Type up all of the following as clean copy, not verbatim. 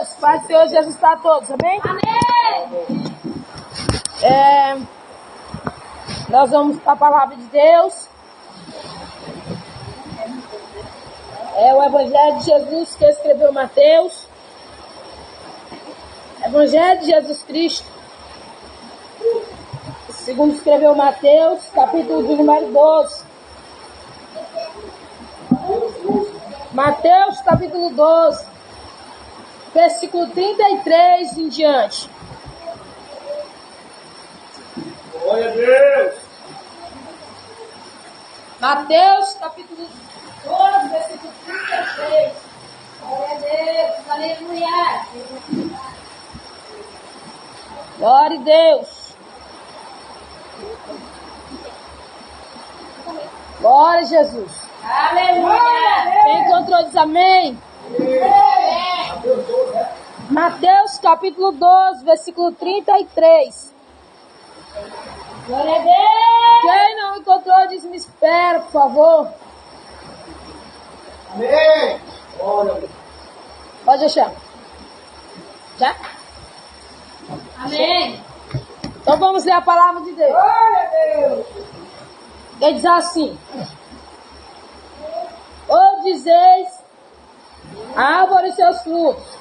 Deus, Pai do Senhor Jesus para todos, amém? Amém! Nós vamos para a palavra de Deus. É o Evangelho de Jesus que escreveu Mateus. Evangelho de Jesus Cristo, segundo escreveu Mateus, capítulo de número 12. Mateus, capítulo 12, versículo 33 em diante. Glória a Deus! Mateus, capítulo 12, versículo 33. Glória a Deus, aleluia. Glória a Deus. Glória a Jesus. Aleluia! Quem encontrou diz amém. Mateus capítulo 12, versículo 33. Glória a Deus! Quem não encontrou diz me espera, por favor. Amém! Glória a Deus! Pode deixar. Já? Amém! Então vamos ler a palavra de Deus. Glória a Deus! Ele diz assim: ou dizeis a árvore e seus frutos,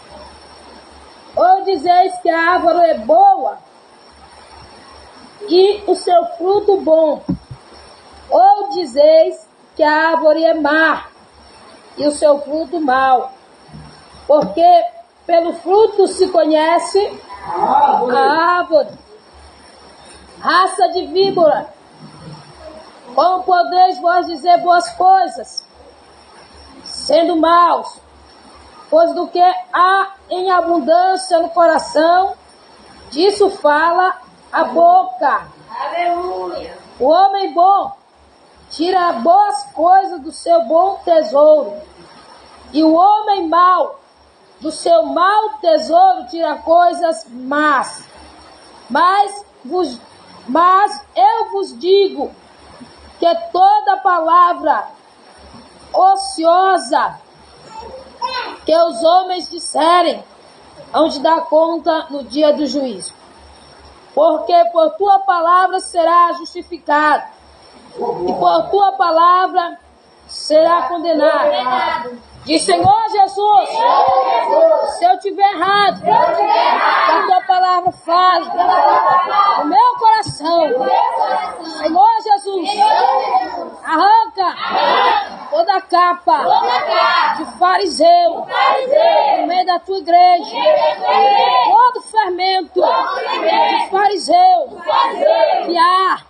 ou dizeis que a árvore é boa e o seu fruto bom, ou dizeis que a árvore é má e o seu fruto mau, porque pelo fruto se conhece a árvore. Raça de víbora, como podeis vós dizer boas coisas, sendo maus? Pois do que há em abundância no coração, disso fala a boca. Aleluia! O homem bom tira boas coisas do seu bom tesouro, e o homem mau do seu mau tesouro tira coisas más. Mas eu vos digo que toda palavra ociosa que os homens disserem, hão de dar conta no dia do juízo. Porque por tua palavra será justificado, e por tua palavra será condenado. Diz Senhor Jesus, se eu tiver errado, que a tua palavra fale no meu coração. Senhor Jesus, arranca toda a capa de fariseu no meio da tua igreja, todo fermento de fariseu que há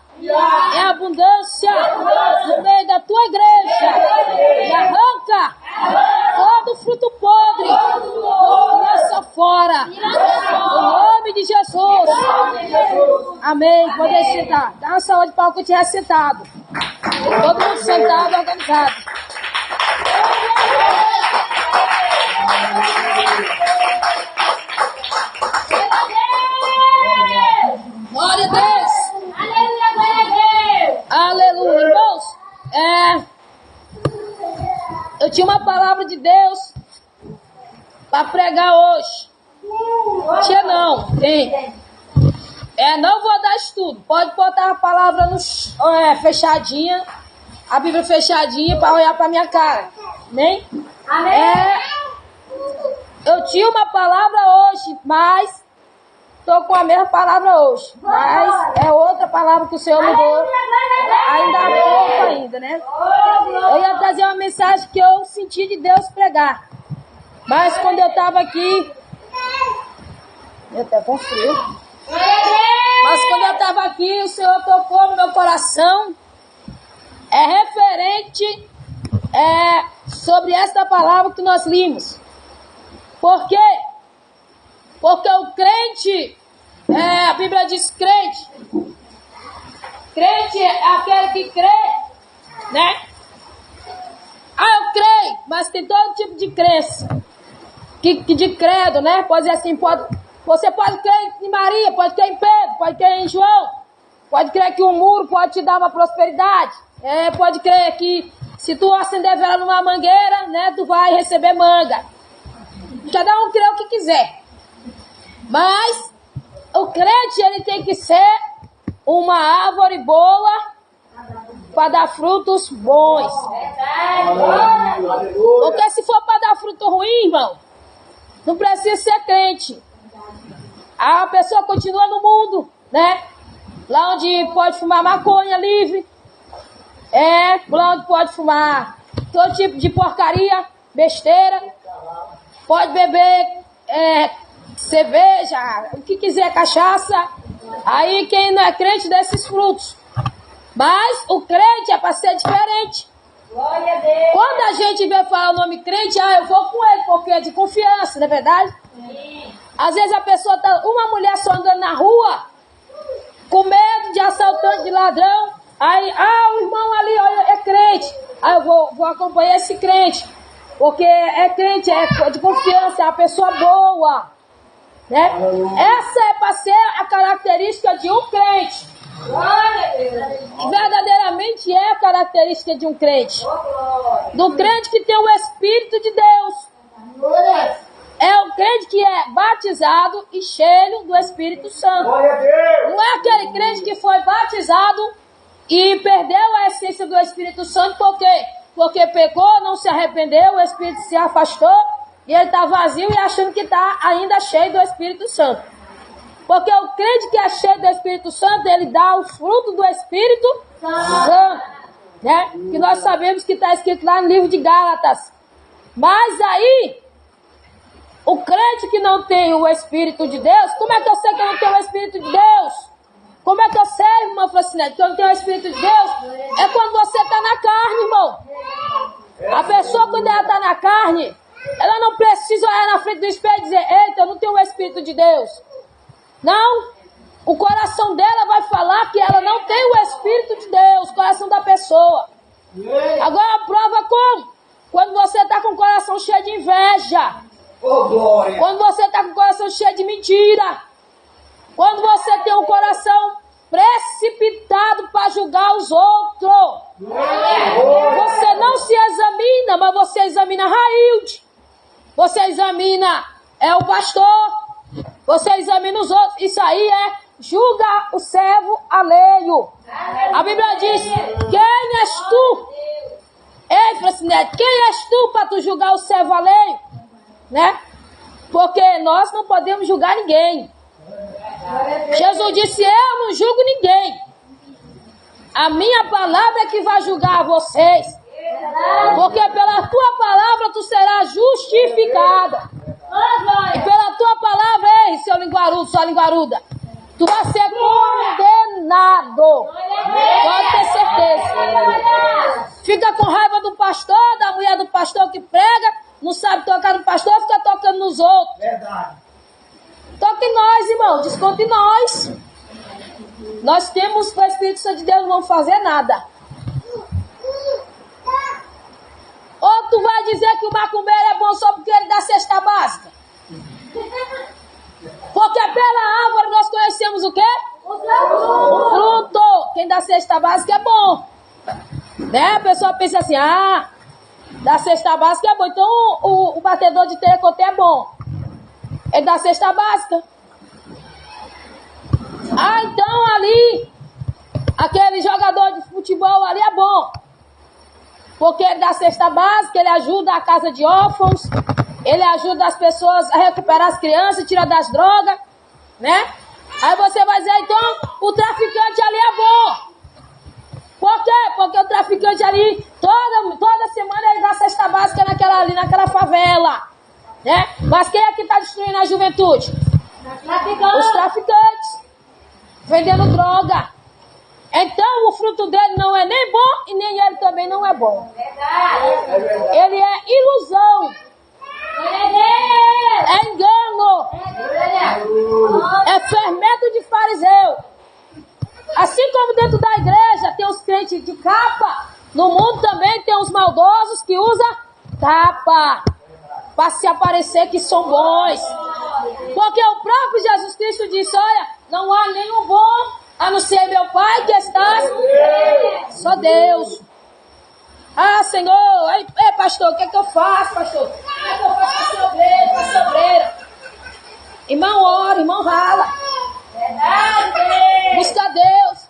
é abundância no meio da tua igreja, e arranca todo fruto podre e lança fora, no nome de Jesus. Amém. Pode sentar. Dá uma salva de palmas que eu estiver sentado. Todo mundo sentado, organizado. Glória a Deus. Aleluia! Glória a Deus! Aleluia. Irmãos, eu tinha uma palavra de Deus para pregar hoje. Tinha não, tem. Não vou dar estudo. Pode botar a palavra no fechadinha, a Bíblia fechadinha para olhar para minha cara. Amém? Amém! Eu tinha uma palavra hoje, mas estou com a mesma palavra hoje. Mas é outra palavra que o Senhor me deu. Ainda há pouco ainda, né? Eu ia trazer uma mensagem que eu senti de Deus pregar. Mas quando eu estava aqui, eu até com frio. Mas quando eu estava aqui, o Senhor tocou no meu coração. É referente sobre esta palavra que nós limos. Por quê? Porque o crente, a Bíblia diz crente. Crente é aquele que crê, né? Eu creio, mas tem todo tipo de crença. De credo, né? Pode dizer assim, você pode crer em Maria, pode crer em Pedro, pode crer em João. Pode crer que um muro pode te dar uma prosperidade. Pode crer que se tu acender vela numa mangueira, né, tu vai receber manga. cada um crê o que quiser. Mas o crente, ele tem que ser uma árvore boa para dar frutos bons. Porque se for para dar fruto ruim, irmão, não precisa ser crente. A pessoa continua no mundo, né? Lá onde pode fumar maconha livre. Lá onde pode fumar todo tipo de porcaria, besteira. Pode beber cerveja, o que quiser, cachaça. Aí quem não é crente dá esses frutos. Mas o crente é para ser diferente. Glória a Deus. Quando a gente vê falar o nome crente, eu vou com ele, porque é de confiança, não é verdade? Sim. Às vezes a pessoa tá, uma mulher só andando na rua, com medo de assaltante, de ladrão. Aí, o irmão ali, olha, é crente. Aí eu vou acompanhar esse crente. Porque é crente, é de confiança, é uma pessoa boa. Né? Essa é para ser a característica de um crente. Glória a Deus. Verdadeiramente é a característica de um crente. Do crente que tem o Espírito de Deus. É o crente que é batizado e cheio do Espírito Santo. Glória a Deus. Não é aquele crente que foi batizado e perdeu a essência do Espírito Santo. Por quê? Porque pecou, não se arrependeu, o Espírito se afastou e ele está vazio e achando que está ainda cheio do Espírito Santo. Porque o crente que é cheio do Espírito Santo, ele dá o fruto do Espírito Santo. Né? Que nós sabemos que está escrito lá no livro de Gálatas. Mas aí, o crente que não tem o Espírito de Deus, como é que eu sei que eu não tenho o Espírito de Deus? Como é que eu sei, irmã Francinete, que eu não tenho o Espírito de Deus? É quando você está na carne, irmão. A pessoa, quando ela está na carne, ela não precisa olhar na frente do espelho e dizer: eita, eu não tenho o Espírito de Deus. Não. O coração dela vai falar que ela não tem o Espírito de Deus, o coração da pessoa. Agora a prova como? Quando você está com o coração cheio de inveja. Oh, glória. Quando você está com o coração cheio de mentira. Quando você tem um coração precipitado para julgar os outros. Você não se examina, mas você examina Railde. Você examina o pastor. Você examina os outros. Isso aí julga o servo alheio. A Bíblia diz: quem és tu? Ei, Francinete, quem és tu para tu julgar o servo alheio? Né? Porque nós não podemos julgar ninguém. Jesus disse: eu não julgo ninguém. A minha palavra é que vai julgar vocês. Porque pela tua palavra tu serás justificada. E pela tua palavra, ei, seu linguarudo, sua linguaruda, tu vai ser condenado. Pode ter certeza. Fica com raiva do pastor, da mulher do pastor que prega, não sabe tocar no pastor, fica tocando nos outros. Verdade. Toca em nós, irmão, desconta em nós. Nós temos o Espírito Santo de Deus, não vamos fazer nada. Ou tu vai dizer que o macumbeiro é bom só porque ele dá cesta básica? Porque pela árvore nós conhecemos o quê? O fruto. Quem dá cesta básica é bom. Né? A pessoa pensa assim: dá cesta básica é bom. Então o batedor de terecoté é bom. Ele dá cesta básica. Então ali, aquele jogador de futebol ali é bom. Porque ele dá cesta básica, ele ajuda a casa de órfãos, ele ajuda as pessoas a recuperar as crianças, tirar das drogas, né? Aí você vai dizer: então o traficante ali é bom. Por quê? Porque o traficante ali, toda semana ele dá cesta básica naquela favela, né? Mas quem é que está destruindo a juventude? Os traficantes, vendendo droga. Então o fruto dele não é nem bom e nem ele também não é bom. Ele é ilusão. É engano. É fermento de fariseu. Assim como dentro da igreja tem os crentes de capa, no mundo também tem os maldosos que usam capa para se aparecer que são bons. Porque o próprio Jesus Cristo disse: olha, não há nenhum bom a não ser meu Pai que estás. Só Deus. Senhor, ei, pastor, o que é que eu faço, pastor? O que é que eu faço para ser obreiro, para ser Irmão ora, irmão rala. Busca Deus.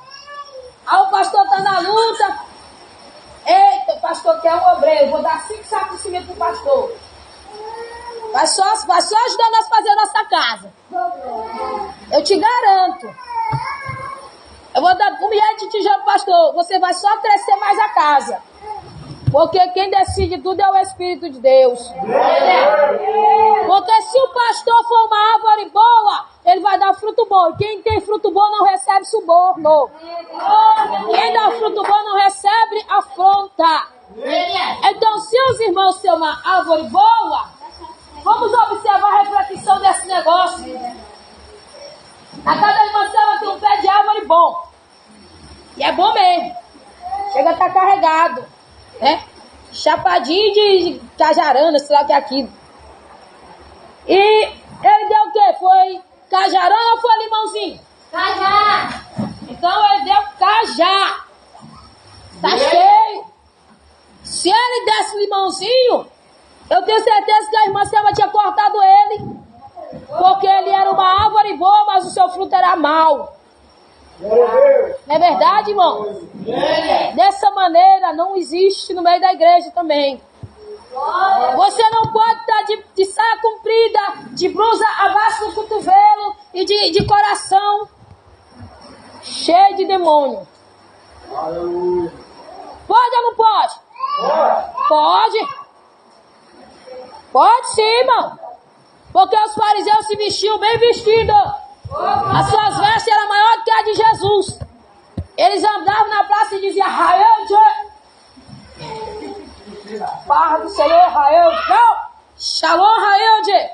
Aí o pastor está na luta. Eita, o pastor quer um obreiro. Vou dar 5 sacos de cimento pro pastor. Vai só ajudar nós a fazer a nossa casa. Eu te garanto. Eu vou dar 1 milhão de tijolo, pastor. Você vai só crescer mais a casa. Porque quem decide tudo é o Espírito de Deus. Porque se o pastor for uma árvore boa, ele vai dar fruto bom. E quem tem fruto bom não recebe suborno. Quem dá fruto bom não recebe afronta. Então, se os irmãos são uma árvore boa, vamos observar a reflexão desse negócio. A cada irmã Selma tem um pé de árvore bom. E é bom mesmo. Chega a estar carregado. Né? Chapadinho de cajarana, sei lá o que é aquilo. E ele deu o quê? Foi cajarana ou foi limãozinho? Cajá. Então ele deu cajá. Tá cheio. Se ele desse limãozinho, eu tenho certeza que a irmã Selma tinha cortado ele. Porque ele era uma árvore boa, mas o seu fruto era mau. Não é verdade, irmão? Dessa maneira não existe no meio da igreja também. Você não pode estar de saia comprida, de blusa abaixo do cotovelo e de coração cheio de demônio. Pode ou não pode? Pode. Pode sim, irmão. Porque os fariseus se vestiam bem vestidos. As suas vestes eram maiores que a de Jesus. Eles andavam na praça e diziam: Raelde, barra do Senhor, Raelde, não, Shalom, Raelde.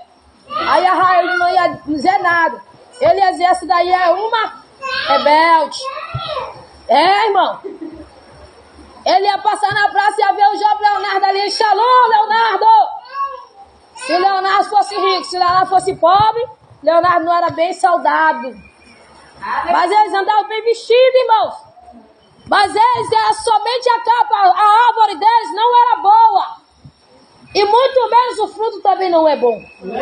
Aí a Raelde não ia dizer nada. Ele ia dizer: essa daí é uma rebelde. É, irmão. Ele ia passar na praça e ia ver o jovem Leonardo ali: Shalom, Leonardo. Se Leonardo fosse rico, se Leonardo fosse pobre, Leonardo não era bem saudado. Mas eles andavam bem vestidos, irmãos. Mas eles eram somente a capa, a árvore deles não era boa. E muito menos o fruto também não é bom. Como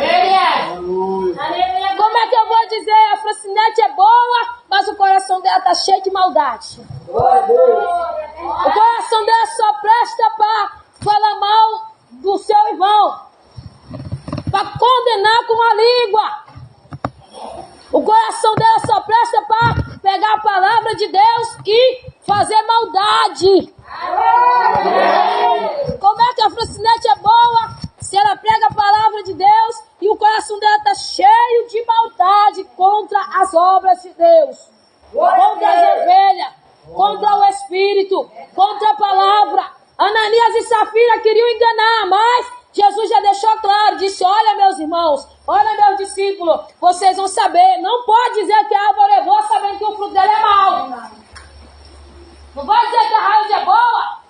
é que eu vou dizer? A Francinete é boa, mas o coração dela está cheio de maldade. O coração dela só presta para falar mal do seu irmão, para condenar com a língua. O coração dela só presta para pegar a palavra de Deus e fazer maldade. Como é que a Francinete é boa se ela prega a palavra de Deus e o coração dela está cheio de maldade contra as obras de Deus, contra as ovelhas, contra o Espírito, contra a palavra? Ananias e Safira queriam enganar, mas Jesus já deixou claro, disse: olha, meus irmãos, olha, meus discípulos, vocês vão saber. Não pode dizer que a árvore é boa sabendo que o fruto dela é mau. Não vai dizer que a raiz é boa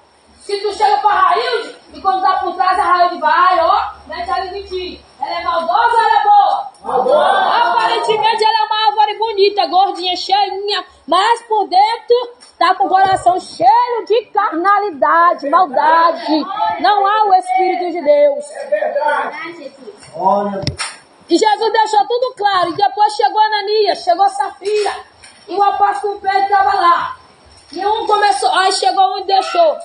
se tu chega para a raiz e quando tá por trás a raiz vai, ó, mete ali em ti. Ela é maldosa ou ela é boa? Aparentemente ela é uma árvore bonita, gordinha, cheinha, mas por dentro tá com o coração cheio de carnalidade, maldade. Não há o Espírito de Deus. E Jesus deixou tudo claro. E depois chegou Ananias, chegou Safira, e o apóstolo Pedro estava lá. E um começou, aí chegou um e deixou.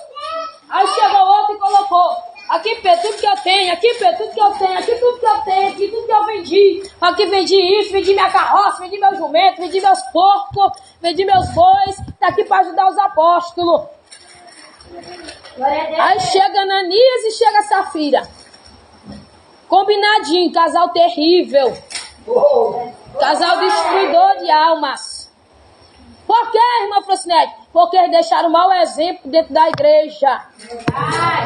Aí chegou outro e colocou: aqui, Pedro, tudo que eu tenho, aqui, Pedro, tudo que eu tenho, aqui, tudo que eu tenho, aqui, tudo que eu vendi. Aqui vendi isso, vendi minha carroça, vendi meu jumento, vendi meus porcos, vendi meus bois, tá aqui para ajudar os apóstolos. Aí chega Ananias e chega Safira. Combinadinho, casal terrível. Casal destruidor de almas. Por quê, irmã Francinete? Porque eles deixaram um mau exemplo dentro da igreja.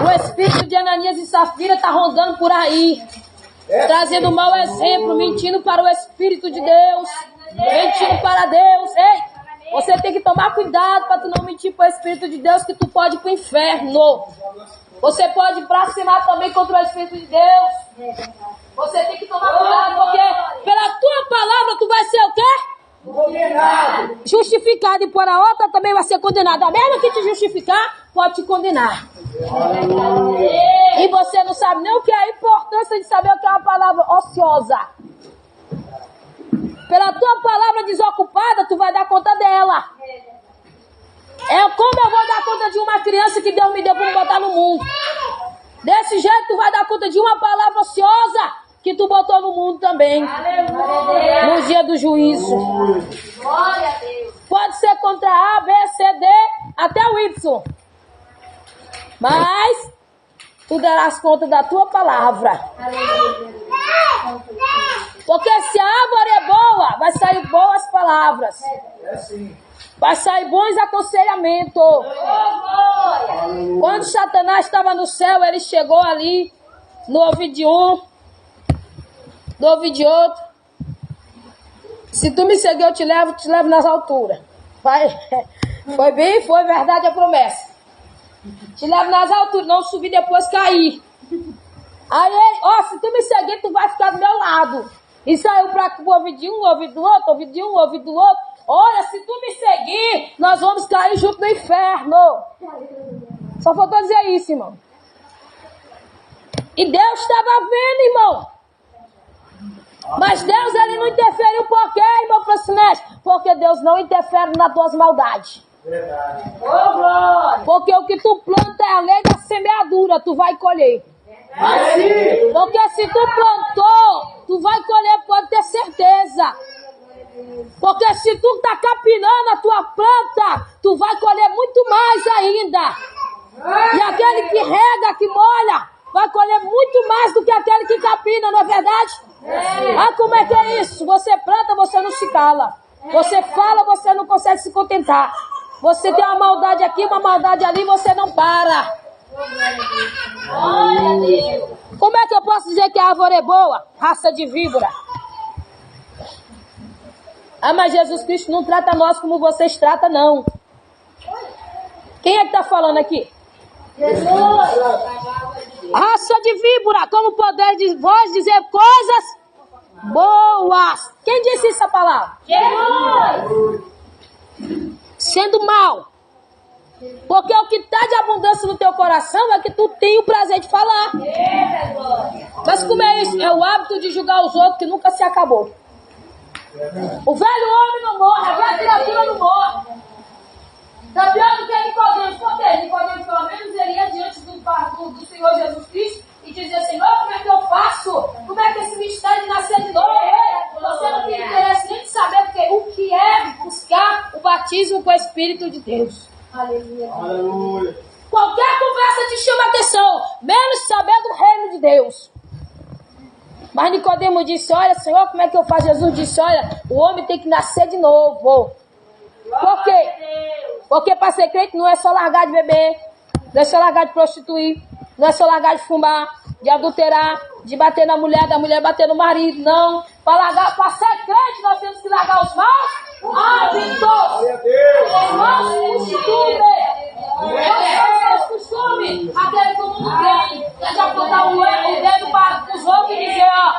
O espírito de Ananias e Safira está rondando por aí, trazendo um mau exemplo, mentindo para o Espírito de Deus, mentindo para Deus. Ei, você tem que tomar cuidado para tu não mentir para o Espírito de Deus, que tu pode ir para o inferno. Você pode blasfemar também contra o Espírito de Deus. Você tem que tomar cuidado, porque pela tua palavra tu vai ser o quê? Condenado. Justificado, e por a outra também vai ser condenado. A mesma que te justificar, pode te condenar. E você não sabe nem o que é a importância de saber o que é uma palavra ociosa. Pela tua palavra desocupada, tu vai dar conta dela. É como eu vou dar conta de uma criança que Deus me deu para me botar no mundo. Desse jeito tu vai dar conta de uma palavra ociosa que tu botou no mundo também. Aleluia. No dia do juízo. Glória a Deus. Pode ser contra A, B, C, D, até o Y. Mas tu darás conta da tua palavra. Porque se a árvore é boa, vai sair boas palavras. É sim. Vai sair bons aconselhamentos. Oh, glória. Quando Satanás estava no céu, ele chegou ali, no ouvido de um, no ouvido de outro. Se tu me seguir, eu te levo nas alturas. Vai. Foi bem, foi verdade a promessa. Te levo nas alturas, não subir depois cair. Aí ele, ó, se tu me seguir, tu vai ficar do meu lado. E saiu para o ouvido de um, ouvido do outro, ouvido de um, ouvido do outro. Olha, se tu me seguir, nós vamos cair junto no inferno. Só faltou dizer isso, irmão. E Deus estava vendo, irmão. Mas Deus, ele não interferiu por quê, irmão Francinete? Porque Deus não interfere nas tuas maldades. Verdade. Oh, glória. Porque o que tu planta é a lei da semeadura, tu vai colher. Assim. Porque se tu plantou, tu vai colher, pode ter certeza. Porque se tu tá capinando a tua planta, tu vai colher muito mais ainda. E aquele que rega, que molha, vai colher muito mais do que aquele que capina, não é verdade? Ah, como é que é isso? Você planta, você não se cala. Você fala, você não consegue se contentar. Você tem uma maldade aqui, uma maldade ali, você não para. Glória a Deus. Como é que eu posso dizer que a árvore é boa? Raça de víbora. Ah, mas Jesus Cristo não trata nós como vocês tratam, não. Quem é que está falando aqui? Jesus. Raça de víbora, como podeis vós dizer coisas boas. Quem disse essa palavra? Jesus. Sendo mal. Porque o que está de abundância no teu coração é que tu tem o prazer de falar. Eita, glória. Mas como é isso? É o hábito de julgar os outros que nunca se acabou. O velho homem não morre, a velha criatura não morre. Está pior do que Nicodemos. Por quê? Nicodemos, pelo menos, ele ia diante do Senhor Jesus Cristo e dizia: Senhor, como é que eu faço? Como é que esse mistério de nascer de novo? Você não tem interesse nem de saber o que é buscar o batismo com o Espírito de Deus. Aleluia. Aleluia. Qualquer conversa te chama atenção, menos saber do reino de Deus. Mas Nicodemo disse: olha, Senhor, como é que eu faço? Jesus disse: olha, o homem tem que nascer de novo. Por quê? Porque para ser crente não é só largar de beber, não é só largar de prostituir, não é só largar de fumar, de adulterar, de bater na mulher, da mulher bater no marido, não. Para ser crente nós temos que largar os maus hábitos. Glória a Deus. Os maus costumes, aquele que o mundo tem, é de apontar o dedo para os outros e dizer: ó,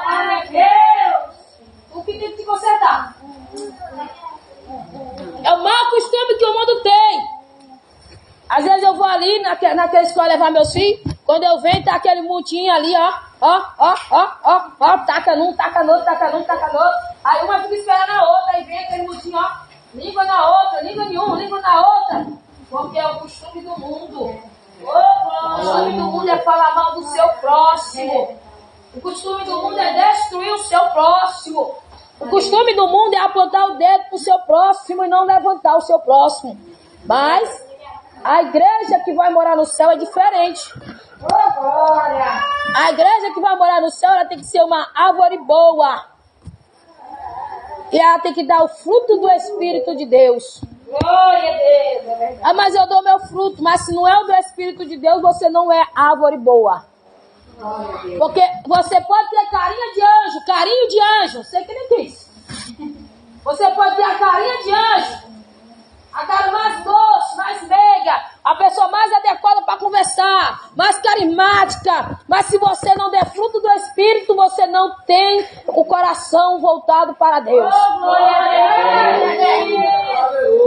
o que tem que se consertar? É o mau costume que o mundo tem. Às vezes eu vou ali naquela escola levar meus filhos, quando eu venho, tá aquele montinho ali, ó, taca num, taca no outro, taca num, taca no outro. Aí uma fica esperando a outra, aí vem aquele montinho, ó, língua na outra, língua em um, língua na outra. Porque é o costume do mundo. O costume do mundo é falar mal do seu próximo. O costume do mundo é destruir o seu próximo. O costume do mundo é apontar o dedo pro seu próximo e não levantar o seu próximo. Mas a igreja que vai morar no céu é diferente. A igreja que vai morar no céu, ela tem que ser uma árvore boa. E ela tem que dar o fruto do Espírito de Deus. Glória a Deus. É verdade. Ah, mas eu dou meu fruto. Mas se não é o do Espírito de Deus, você não é árvore boa. Porque você pode ter carinho de anjo. Sei que nem quis. Você pode ter a carinha de anjo. A cara mais doce, mais meiga, a pessoa mais adequada para conversar, mais carismática. Mas se você não der fruto do Espírito, você não tem o coração voltado para Deus.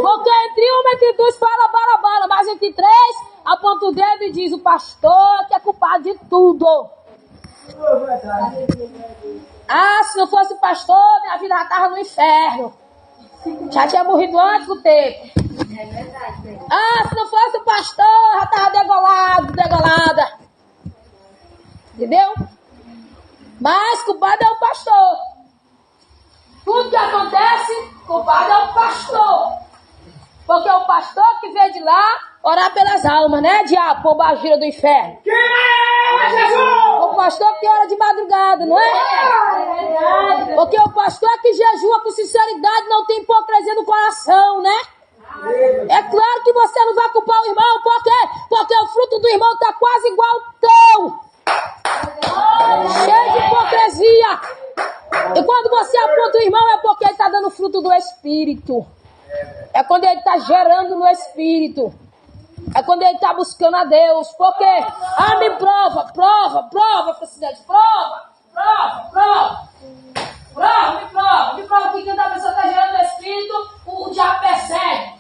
Porque entre uma e entre dois fala bala, mas entre três aponta o dedo e diz: o pastor que é culpado de tudo. Ah, se não fosse pastor, minha vida já estava no inferno. Já tinha morrido antes do tempo. Ah, se não fosse o pastor, já estava degolada. Entendeu? Mas culpado é o pastor. Tudo que acontece, culpado é o pastor. Porque é o pastor que veio de lá orar pelas almas, né, diabo, pombagira do inferno. Quem é Jesus? O pastor que ora de madrugada, não é? Porque o pastor que jejua com sinceridade não tem hipocrisia no coração, né? É claro que você não vai culpar o irmão, por quê? Porque o fruto do irmão está quase igual ao teu. Cheio de hipocrisia. E quando você aponta o irmão é porque ele está dando fruto do Espírito. É quando ele está gerando no Espírito. É quando ele está buscando a Deus. Por quê? Ah, me prova, presidente. Prova. Me prova que quando a pessoa está gerando no Espírito, o diabo persegue.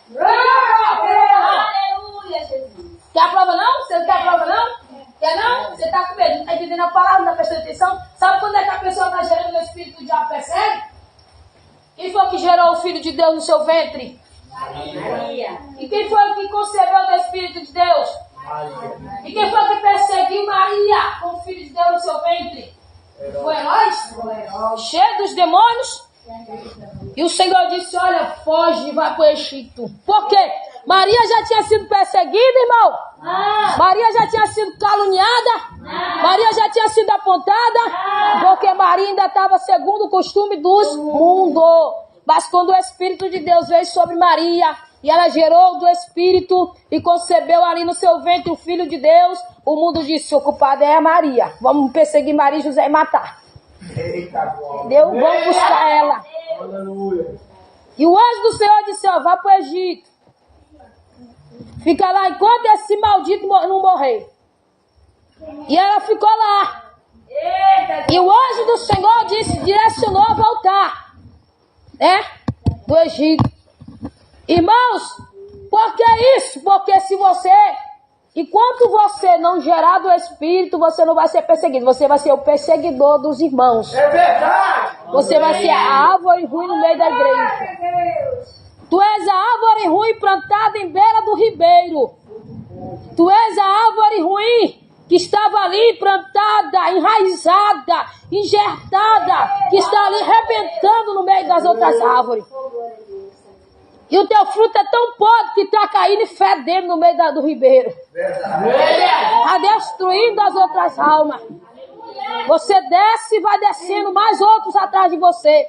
Aleluia, Jesus. Quer a prova não? Você não quer a prova não? Quer não? Você está com medo, não está entendendo a palavra, não está prestando atenção? Sabe quando é que a pessoa está gerando no Espírito, o diabo persegue? Quem foi que gerou o Filho de Deus no seu ventre? Maria. E quem foi que concebeu do Espírito de Deus? Maria. E quem foi que perseguiu Maria com o Filho de Deus no seu ventre? Foi Heróis? Cheio dos demônios? E o Senhor disse, olha, foge e vai para o Egito. Por quê? Maria já tinha sido perseguida, irmão? Maria já tinha sido caluniada? Maria já tinha sido apontada? Porque Maria ainda estava segundo o costume dos mundos. Mas quando o Espírito de Deus veio sobre Maria, e ela gerou do Espírito e concebeu ali no seu ventre o Filho de Deus, o mundo disse, o culpado é a Maria. Vamos perseguir Maria e José e matar. Eita, glória. Entendeu? Vamos buscar ela. Aleluia. E o anjo do Senhor disse, ó, vá para o Egito. Fica lá enquanto esse maldito não morrer. E ela ficou lá. E o anjo do Senhor direcionou a voltar, né? Do Egito. Irmãos, por que isso? Porque se você, enquanto você não gerar do Espírito, você não vai ser perseguido. Você vai ser o perseguidor dos irmãos. É verdade. Você vai ser a árvore ruim no meio da igreja. Tu és a árvore ruim plantada em beira do ribeiro. Tu és a árvore ruim que estava ali plantada, enraizada, engertada, que está ali arrebentando no meio das outras árvores. E o teu fruto é tão podre que está caindo e fedendo no meio do ribeiro. Está destruindo as outras almas. Você desce e vai descendo mais outros atrás de você.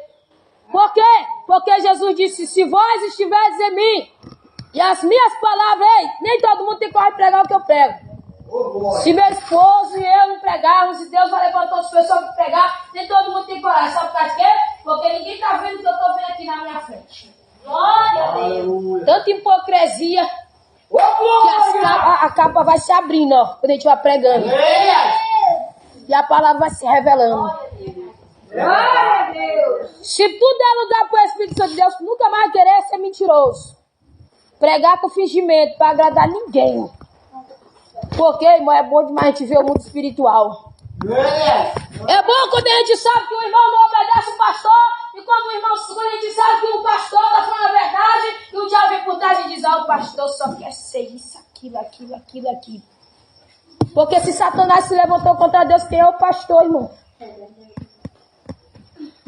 Por quê? Porque Jesus disse, se vós estiveres em mim, e as minhas palavras, ei, nem todo mundo tem coragem de pregar o que eu prego. Se meu esposo e eu não pregarmos, e Deus vai levantar outras pessoas para pregar, nem todo mundo tem coragem. Sabe por causa de quê? Porque ninguém está vendo o que eu estou vendo aqui na minha frente. Glória a Deus. Tanta hipocrisia que a capa vai se abrindo, ó, quando a gente vai pregando. E a palavra vai se revelando. Glória a Deus. Se tudo é lugar para o Espírito Santo de Deus, nunca mais querer ser mentiroso. Pregar com fingimento para agradar ninguém. Porque, irmão, é bom demais a gente ver o mundo espiritual. É bom quando a gente sabe que o irmão não obedece o pastor. E quando a gente sabe que o pastor está falando a verdade, e o diabo vem por trás e diz, ah, o pastor só quer ser isso, aquilo. Porque se Satanás se levantou contra Deus, quem é o pastor, irmão?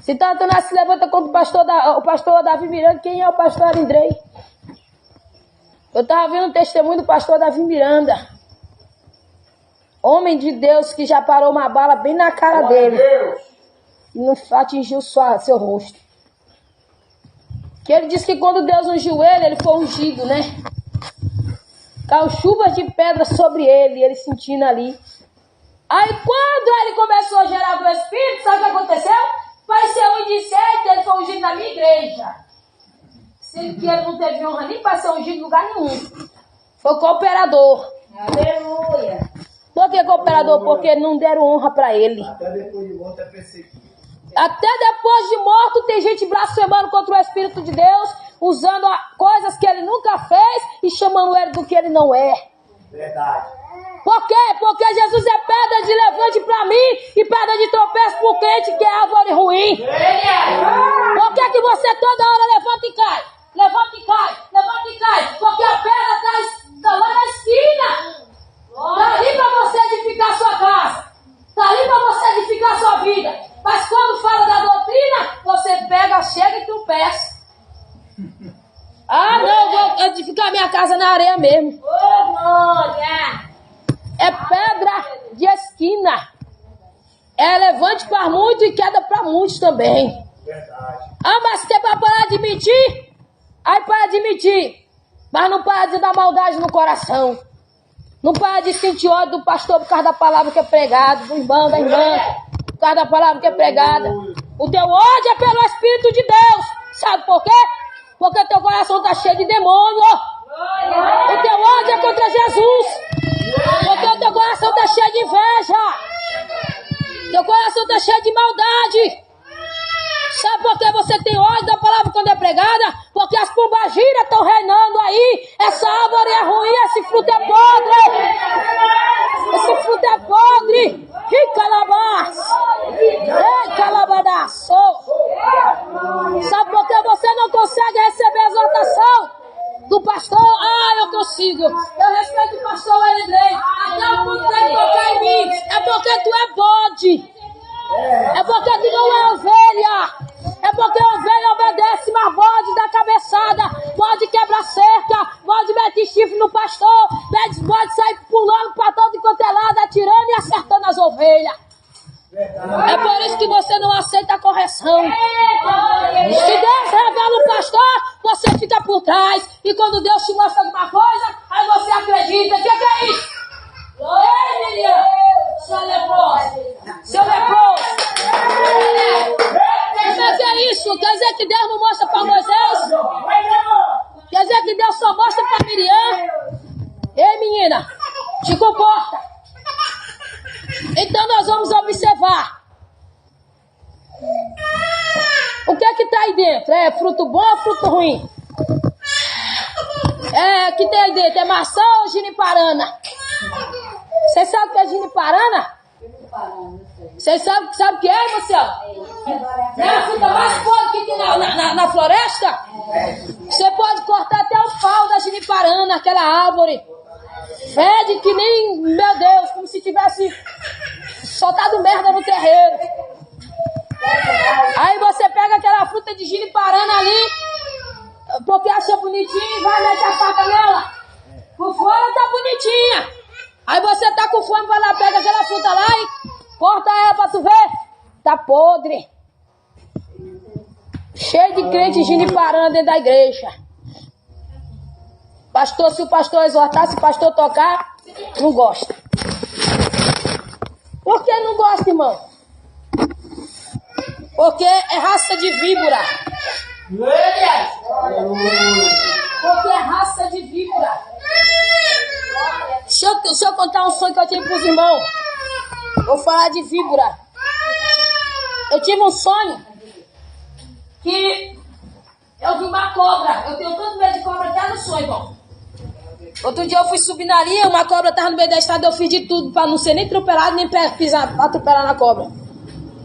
Se Satanás se levanta contra o pastor Davi Miranda, quem é o pastor Arindrei? Eu estava vendo o testemunho do pastor Davi Miranda. Homem de Deus que já parou uma bala bem na cara dele. E não atingiu seu rosto. Que ele disse que quando Deus ungiu ele foi ungido, né? Caiu chuvas de pedra sobre ele sentindo ali. Aí quando ele começou a gerar do Espírito, sabe o que aconteceu? Pareceu um de sete, ele foi ungido na minha igreja. Sendo que ele não teve honra nem para ser ungido em lugar nenhum. Foi cooperador. Aleluia. Por que cooperador? Porque não deram honra para ele. Até depois de morto é perseguido. Até depois de morto tem gente blasfemando contra o Espírito de Deus, usando coisas que ele nunca fez e chamando ele do que ele não é. Verdade. Por quê? Porque Jesus é pedra de levante para mim e pedra de tropeço para o crente que é árvore ruim. Por que você toda hora levanta e cai? Levanta e cai, levanta e cai. Porque a pedra está lá na esquina. Está ali para você edificar sua casa. Está ali para você edificar sua vida. Mas quando fala da doutrina, você pega, chega e tropeça. Ah, não, vou edificar minha casa na areia mesmo. Ô, glória! É pedra de esquina. É levante para muitos e queda para muitos também. Verdade. Ah, mas você vai parar de mentir? Aí para de mentir. Mas não para de dar maldade no coração. Não para de sentir ódio do pastor por causa da palavra que é pregada, do irmão, da irmã, por causa da palavra que é pregada. O teu ódio é pelo Espírito de Deus. Sabe por quê? Porque teu coração está cheio de demônio. O teu ódio é contra Jesus. Porque o teu coração está cheio de inveja. Teu coração está cheio de maldade. Sabe por que você tem ódio da palavra quando é pregada? Porque as pombagiras estão reinando aí. Essa árvore é ruim, esse fruto é podre. Esse fruto é podre. Que calabás. Ei, calabadaço. Sabe por que você não consegue receber a exortação do pastor? Ah, eu consigo. Eu respeito o pastor Wesley. Até o ponto dele tocar em mim. É porque tu é bode. É porque tu não é ovelha. É porque a ovelha obedece, mas bode dá cabeçada, pode quebrar cerca, pode meter chifre no pastor, pode sair pulando para todo quanto é lado, atirando e acertando as ovelhas. É por isso que você não aceita a correção. Se Deus revela o pastor, você fica por trás. E quando Deus te mostra alguma coisa, aí você acredita. O que é isso? Ei, Miriam! Seu leproso! Seu leproso! Quer dizer isso? Quer dizer que Deus não mostra para Moisés? Quer dizer que Deus só mostra para Miriam? Ei, menina! Te comporta! Então nós vamos observar. O que é que está aí dentro? É fruto bom ou fruto ruim? É, que tem aí dentro? É maçã ou giniparana? Você sabe o que é giniparana? Vocês sabem o que é, Marcelo? Não é a fruta mais podre que tem na floresta? Você pode cortar até o pau da giniparana, aquela árvore. Fede que nem, meu Deus, como se tivesse soltado merda no terreiro. Aí você pega aquela fruta de giniparana ali, porque acha bonitinho e vai meter a faca nela. Por fora tá bonitinha. Aí você tá com fome, vai lá, pega aquela fruta lá e corta ela pra tu ver. Tá podre. Cheio de crente giniparana dentro da igreja. Pastor, se o pastor exortar, se o pastor tocar, não gosta. Por que não gosta, irmão? Porque é raça de víbora. Porque é raça de víbora. Deixa eu contar um sonho que eu tive pros irmãos. Vou falar de víbora. Eu tive um sonho que eu vi uma cobra. Eu tenho tanto medo de cobra até no sonho, irmão. Outro dia eu fui subir na linha, uma cobra tava no meio da estrada, eu fiz de tudo pra não ser nem atropelado, nem pisar, atropelar na cobra.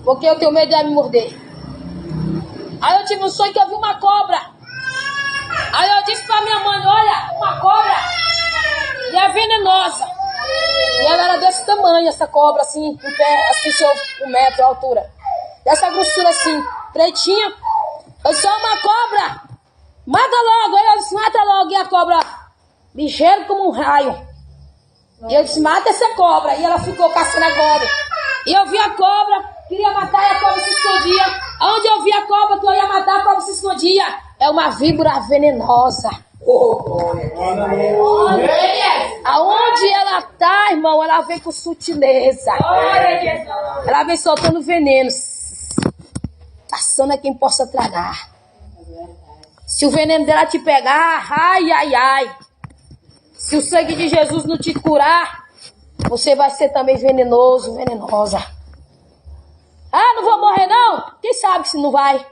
Porque eu tenho medo de ela me morder. Aí eu tive um sonho que eu vi uma cobra. Aí eu disse pra minha mãe, olha, uma cobra, e é venenosa. E ela era desse tamanho, essa cobra, assim, em pé, assim, 1 metro de altura. Dessa grossura assim, pretinha. Eu sou uma cobra. Mata logo. Aí eu disse, mata logo. E a cobra, ligeiro como um raio. E eu disse, mata essa cobra. E ela ficou caçando a cobra. E eu vi a cobra, queria matar e a cobra se escondia. Onde eu vi a cobra que eu ia matar, a cobra se escondia. É uma víbora venenosa. Aonde ela tá, irmão, ela vem com sutileza. Ela vem soltando veneno. Passando a quem possa tragar. Se o veneno dela te pegar, ai, ai, ai. Se o sangue de Jesus não te curar, você vai ser também venenoso, venenosa. Ah, não vou morrer não? Quem sabe se não vai?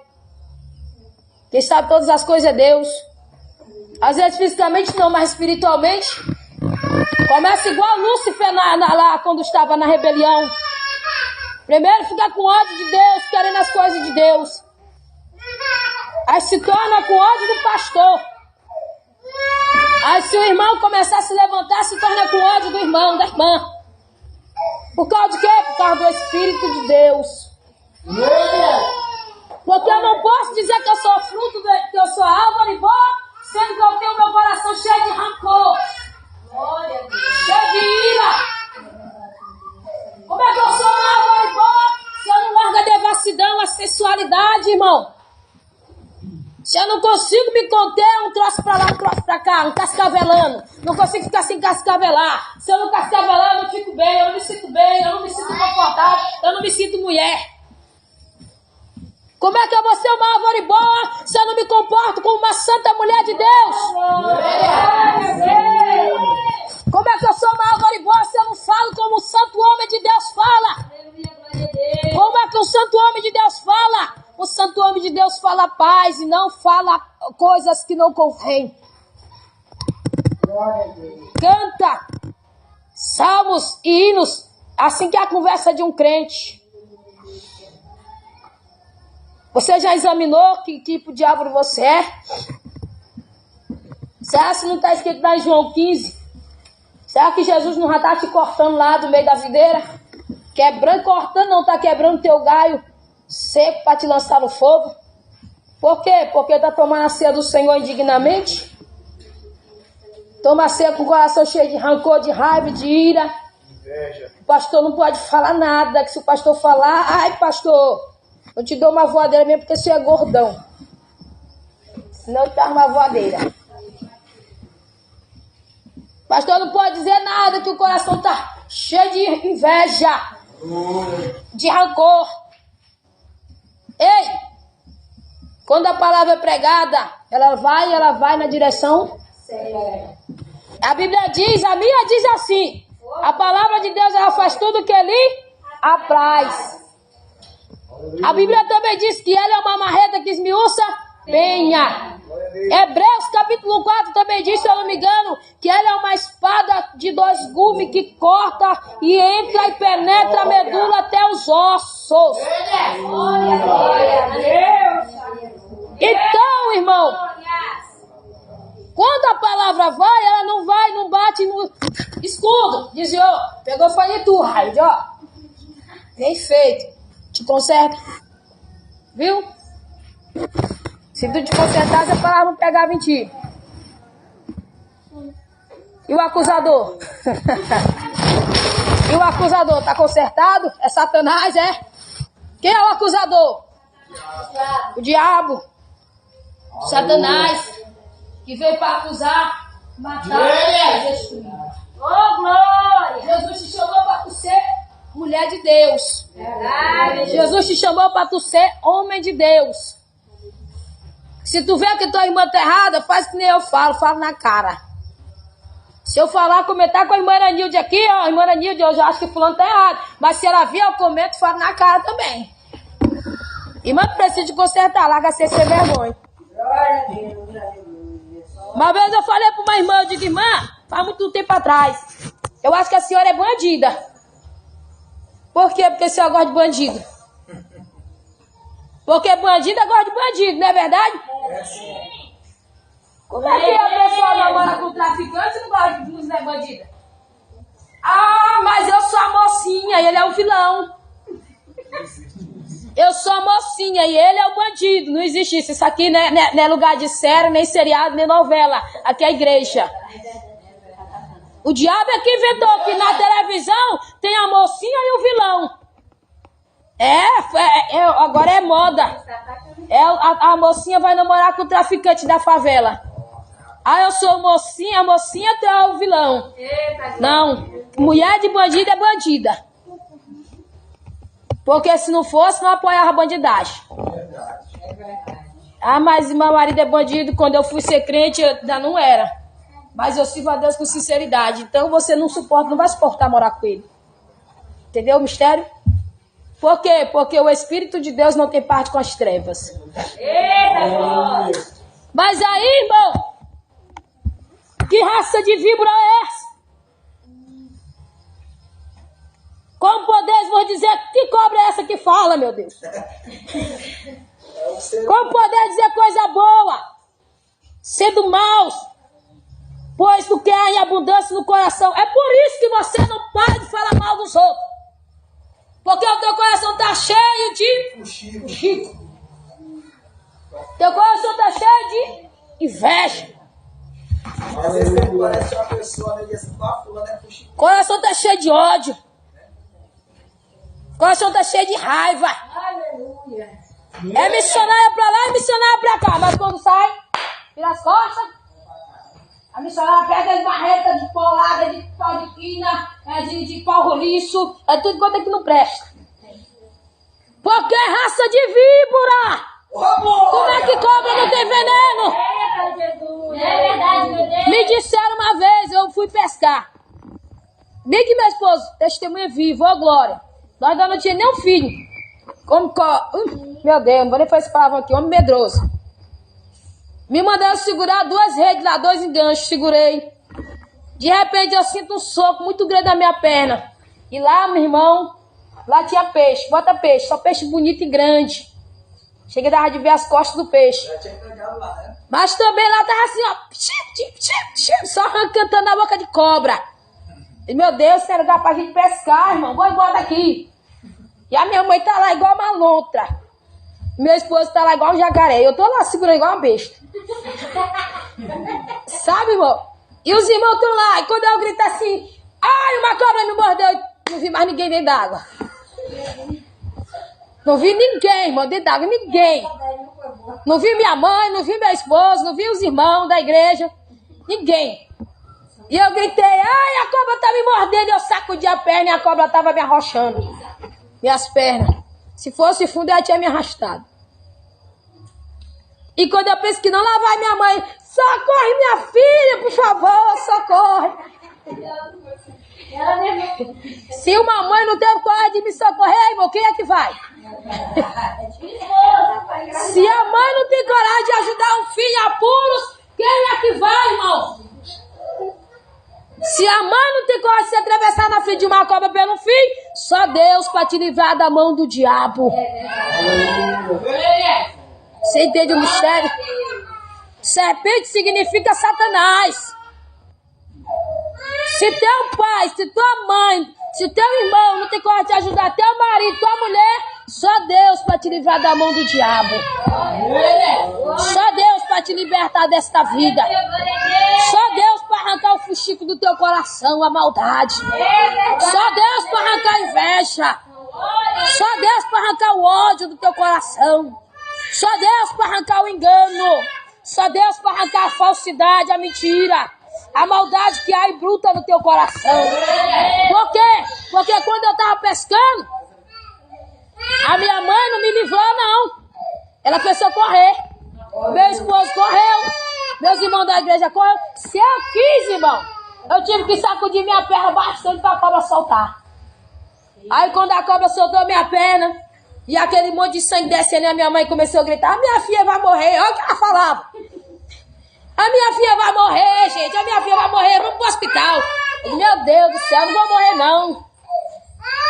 Quem sabe todas as coisas é Deus. Às vezes fisicamente não, mas espiritualmente Começa igual Lúcifer lá quando estava na rebelião. Primeiro fica com ódio de Deus, querendo as coisas de Deus. Aí se torna com ódio do pastor. Aí se o irmão começar a se levantar, se torna com ódio do irmão, da irmã. Por causa de quê? Por causa do Espírito de Deus. Porque eu não posso dizer que eu sou fruto, que eu sou árvore boa, sendo que eu tenho meu coração cheio de rancor. Cheio de ira. Como é que eu sou uma árvore boa se eu não largo a devassidão, a sensualidade, irmão? Se eu não consigo me conter, um troço pra lá, um troço pra cá, um cascavelando. Não consigo ficar sem cascavelar. Se eu não cascavelar, eu não fico bem, eu não me sinto bem, eu não me sinto confortável, eu não me sinto mulher. Como é que eu vou ser uma árvore boa se eu não me comporto como uma santa mulher de Deus? Como é que eu sou uma árvore boa se eu não falo como o santo homem de Deus fala? Como é que o santo homem de Deus fala? O santo homem de Deus fala paz e não fala coisas que não convêm. Canta salmos e hinos, assim que é a conversa de um crente. Você já examinou que tipo de árvore você é? Será que não está escrito lá em João 15? Será que Jesus não já está te cortando lá do meio da videira? Quebrando, cortando, não está quebrando teu galho seco para te lançar no fogo? Por quê? Porque está tomando a ceia do Senhor indignamente? Toma a ceia com o coração cheio de rancor, de raiva, de ira. O pastor não pode falar nada, que se o pastor falar, ai pastor, eu te dou uma voadeira mesmo porque você é gordão. Senão eu te dou uma voadeira. Pastor não pode dizer nada, que o coração está cheio de inveja, de rancor. Ei, quando a palavra é pregada, ela vai na direção certa. A Bíblia diz, a minha diz assim, a palavra de Deus ela faz tudo que lhe apraz. A Bíblia também diz que ela é uma marreta que esmiuça penha. Hebreus capítulo 4 também diz, se eu não me engano, que ela é uma espada de 2 gumes que corta e entra e penetra a medula até os ossos. Então, irmão, quando a palavra vai, ela não vai, não bate no escudo. Diz, ó, pegou foi de tu, raio, ó. Bem feito. Te conserta. Viu? Se tu te consertasse, a palavra não pegava em ti. E o acusador? E o acusador? Tá consertado? É Satanás, é? Quem é o acusador? O diabo. Satanás. Que veio para acusar, matar e destruir. Oh, glória! Jesus te chamou para tu ser mulher de Deus. Verdade. Jesus te chamou para tu ser homem de Deus. Se tu vê que tua irmã tá errada, faz que nem eu falo na cara. Se eu falar, comentar com a irmã Aranilde aqui, ó, irmã Aranilde, eu já acho que fulano tá errado. Mas se ela vir, eu comento, falo na cara também. Irmã precisa de consertar, larga sem ser vergonha. Uma vez eu falei para uma irmã, eu digo, irmã, faz muito tempo atrás, eu acho que a senhora é bandida. Por quê? Porque a senhora gosta de bandido. Porque bandida gosta de bandido, não é verdade? É sim. Como é que a pessoa namora com traficante e não gosta de mulher bandida? Ah, mas eu sou a mocinha e ele é o vilão. Eu sou a mocinha e ele é o bandido. Não existe isso. Isso aqui não é lugar de série, nem seriado, nem novela. Aqui é a igreja. O diabo é que inventou que na televisão tem a mocinha e o vilão. Agora é moda. A mocinha vai namorar com o traficante da favela. Ah, eu sou mocinha, a mocinha tu é o vilão. Não, mulher de bandido é bandida. Porque se não fosse, não apoiava a bandidagem. É verdade. Ah, mas meu marido é bandido, quando eu fui ser crente, eu ainda não era. Mas eu sirvo a Deus com sinceridade. Então você não suporta, não vai suportar morar com ele. Entendeu o mistério? Por quê? Porque o Espírito de Deus não tem parte com as trevas. Eita, mas aí, irmão, que raça de víbora é essa? Com poderes vou dizer, que cobra é essa que fala, meu Deus? Com poder dizer coisa boa, sendo maus, pois tu quer em abundância no coração. É por isso que você não pode falar mal dos outros. Porque o teu coração está cheio de fuxico. Teu coração está cheio de inveja. Às vezes ele parece uma pessoa, né? E assim, fulano é fuxico. Coração está cheio de ódio. Coração está cheio de raiva. Aleluia. É missionária pra lá e missionária pra cá. Mas quando sai, vira as costas. A missionária pega as barretas de polada, de pau de quina, de pau roliço. É tudo quanto é que não presta. Porque é raça de víbora. Como é que cobra não tem veneno? Eita, Jesus. É verdade, meu Deus. Me disseram uma vez, eu fui pescar. Bem que meu esposo, testemunha vivo, ó glória. Nós ainda não tinha nem um filho. Meu Deus, não vou nem fazer essa palavra aqui, homem medroso. Me mandaram segurar 2 redes lá, 2 enganchos, segurei. De repente eu sinto um soco muito grande na minha perna. E lá, meu irmão, lá tinha peixe, bota peixe, só peixe bonito e grande. Cheguei a dar de ver as costas do peixe. Já tinha pegado lá, né? Mas também lá tava assim, ó, só arrancando a boca de cobra. E meu Deus, isso é lugar pra gente pescar, irmão, vou embora daqui. E a minha mãe tá lá igual uma lontra. Meu esposo tá lá igual um jacaré. Eu tô lá segurando igual uma besta. Sabe, irmão? E os irmãos estão lá. E quando eu grito assim, ai, uma cobra me mordeu, não vi mais ninguém dentro d'água. Não vi ninguém, irmão, dentro d'água, ninguém. Não vi minha mãe, não vi meu esposo, não vi os irmãos da igreja. Ninguém. E eu gritei, ai, a cobra tá me mordendo. Eu sacudi a perna e a cobra tava me arrochando. Minhas pernas. Se fosse fundo, ela tinha me arrastado. E quando eu penso que não, lá vai minha mãe. Socorre, minha filha, por favor, socorre. Se uma mãe não teve coragem de me socorrer, irmão, quem é que vai? Se a mãe não tem coragem de ajudar um filho em apuros, quem é que vai, irmão? Se a mãe não tem coragem de se atravessar na frente de uma cobra pelo filho, só Deus para te livrar da mão do diabo. Você entende o mistério? Serpente significa Satanás. Se teu pai, se tua mãe, se teu irmão não tem coragem de ajudar teu marido, tua mulher, só Deus para te livrar da mão do diabo. Só Deus para te libertar desta vida. Só Deus para arrancar o fuxico do teu coração, a maldade. Só Deus para arrancar a inveja. Só Deus para arrancar o ódio do teu coração. Só Deus para arrancar o engano. Só Deus para arrancar a falsidade, a mentira. A maldade que há e bruta no teu coração. Por quê? Porque quando eu estava pescando, a minha mãe não me livrou, não. Ela fez eu correr. Meu esposo correu. Meus irmãos da igreja correram. Se eu quis, irmão, eu tive que sacudir minha perna bastante para a cobra soltar. Aí quando a cobra soltou minha perna, e aquele monte de sangue descendo, a minha mãe começou a gritar, a minha filha vai morrer. Olha o que ela falava. A minha filha vai morrer, gente. A minha filha vai morrer. Vamos pro hospital. Meu Deus do céu, não vou morrer, não.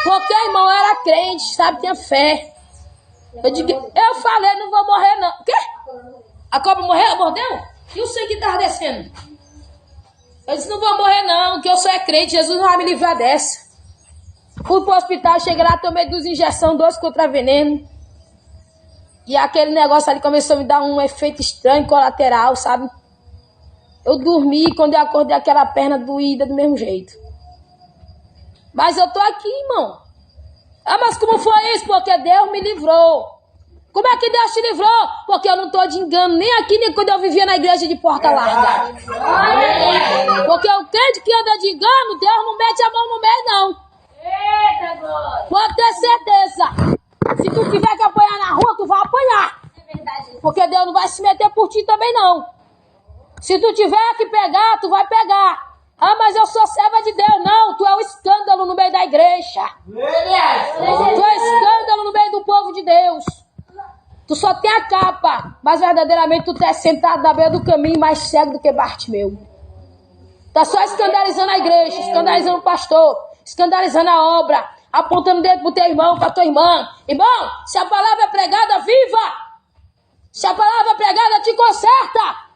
Porque, irmão, eu era crente, sabe? Tinha fé. Eu falei, não vou morrer, não. O quê? A cobra morreu? Mordeu? E o sangue estava descendo? Eu disse, não vou morrer, não. Que eu sou crente. Jesus não vai me livrar dessa. Fui pro hospital, cheguei lá, tomei 2 injeções, 2 contra veneno. E aquele negócio ali começou a me dar um efeito estranho, colateral, sabe? Eu dormi, quando eu acordei, aquela perna doída do mesmo jeito. Mas eu tô aqui, irmão. Ah, mas como foi isso? Porque Deus me livrou. Como é que Deus te livrou? Porque eu não tô de engano, nem aqui, nem quando eu vivia na igreja de porta larga. Porque o crente que anda de engano, Deus não mete a mão no meio, não. Eita, glória. Pode ter certeza. Se tu tiver que apanhar na rua, tu vai apanhar. É verdade. Porque Deus não vai se meter por ti também, não. Se tu tiver que pegar, tu vai pegar. Ah, mas eu sou serva de Deus. Não, tu é um escândalo no meio da igreja. Tu é escândalo no meio do povo de Deus. Tu só tem a capa, mas verdadeiramente tu tá sentado na beira do caminho mais cego do que Bartimeu. Tá só escandalizando a igreja, escandalizando o pastor, escandalizando a obra. apontando o dedo pro teu irmão, pra tua irmã. Irmão, se a palavra é pregada, viva! Se a palavra é pregada, te conserta!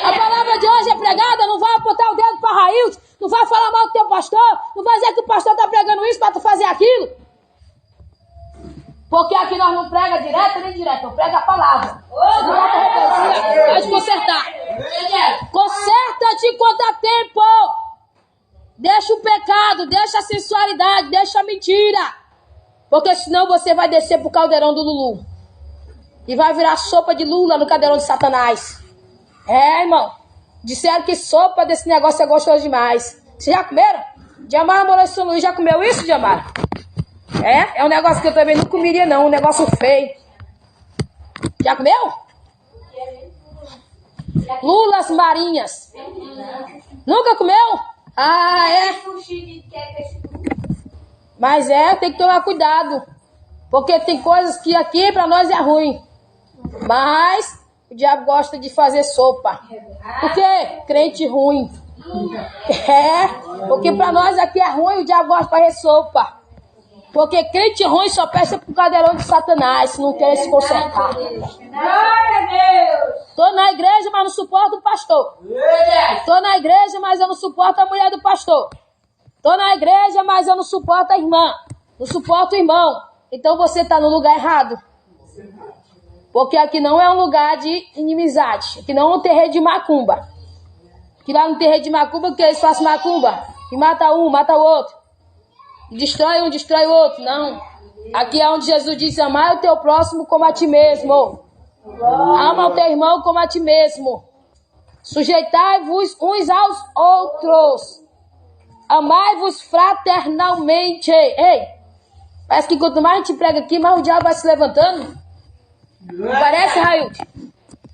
A palavra de hoje é pregada, não vai apontar o dedo para Raílson, não vai falar mal do teu pastor, não vai dizer que o pastor está pregando isso para tu fazer aquilo. Porque aqui nós não prega direto nem direto, eu prego a palavra. Se não dá rebeldia, pode consertar. Conserta-te enquanto há tempo. Deixa o pecado, deixa a sensualidade, deixa a mentira. Porque senão você vai descer pro caldeirão do Lulu. E vai virar sopa de lula no caldeirão de Satanás. É, irmão. Disseram que sopa desse negócio é gostoso demais. Vocês já comeram? Diamara morou em São Luís, já comeu isso, Diamara? É um negócio que eu também não comeria não, um negócio feio. Já comeu? Lulas marinhas. Nunca comeu? Ah, é? Mas tem que tomar cuidado. Porque tem coisas que aqui pra nós é ruim. Mas o diabo gosta de fazer sopa. Por quê? Crente ruim. Porque pra nós aqui é ruim, o diabo gosta de fazer sopa. Porque crente ruim só peça pro cadeirão de Satanás, se não quer se consertar. Tô na igreja, mas não suporto o pastor. Tô na igreja, mas eu não suporto a mulher do pastor. Tô na igreja, mas eu não suporto a irmã. Não suporto o irmão. Então você tá no lugar errado. Porque aqui não é um lugar de inimizade. Aqui não é um terreiro de macumba. Que lá no terreiro de macumba, que eles fazem macumba. E mata um, mata o outro. Destrói um, destrói o outro. Não. Aqui é onde Jesus diz: amar o teu próximo como a ti mesmo. Ama o teu irmão como a ti mesmo. Sujeitai-vos uns aos outros. Amai-vos fraternalmente. Ei, parece que quanto mais a gente prega aqui, mais o diabo vai se levantando. Parece, Railton?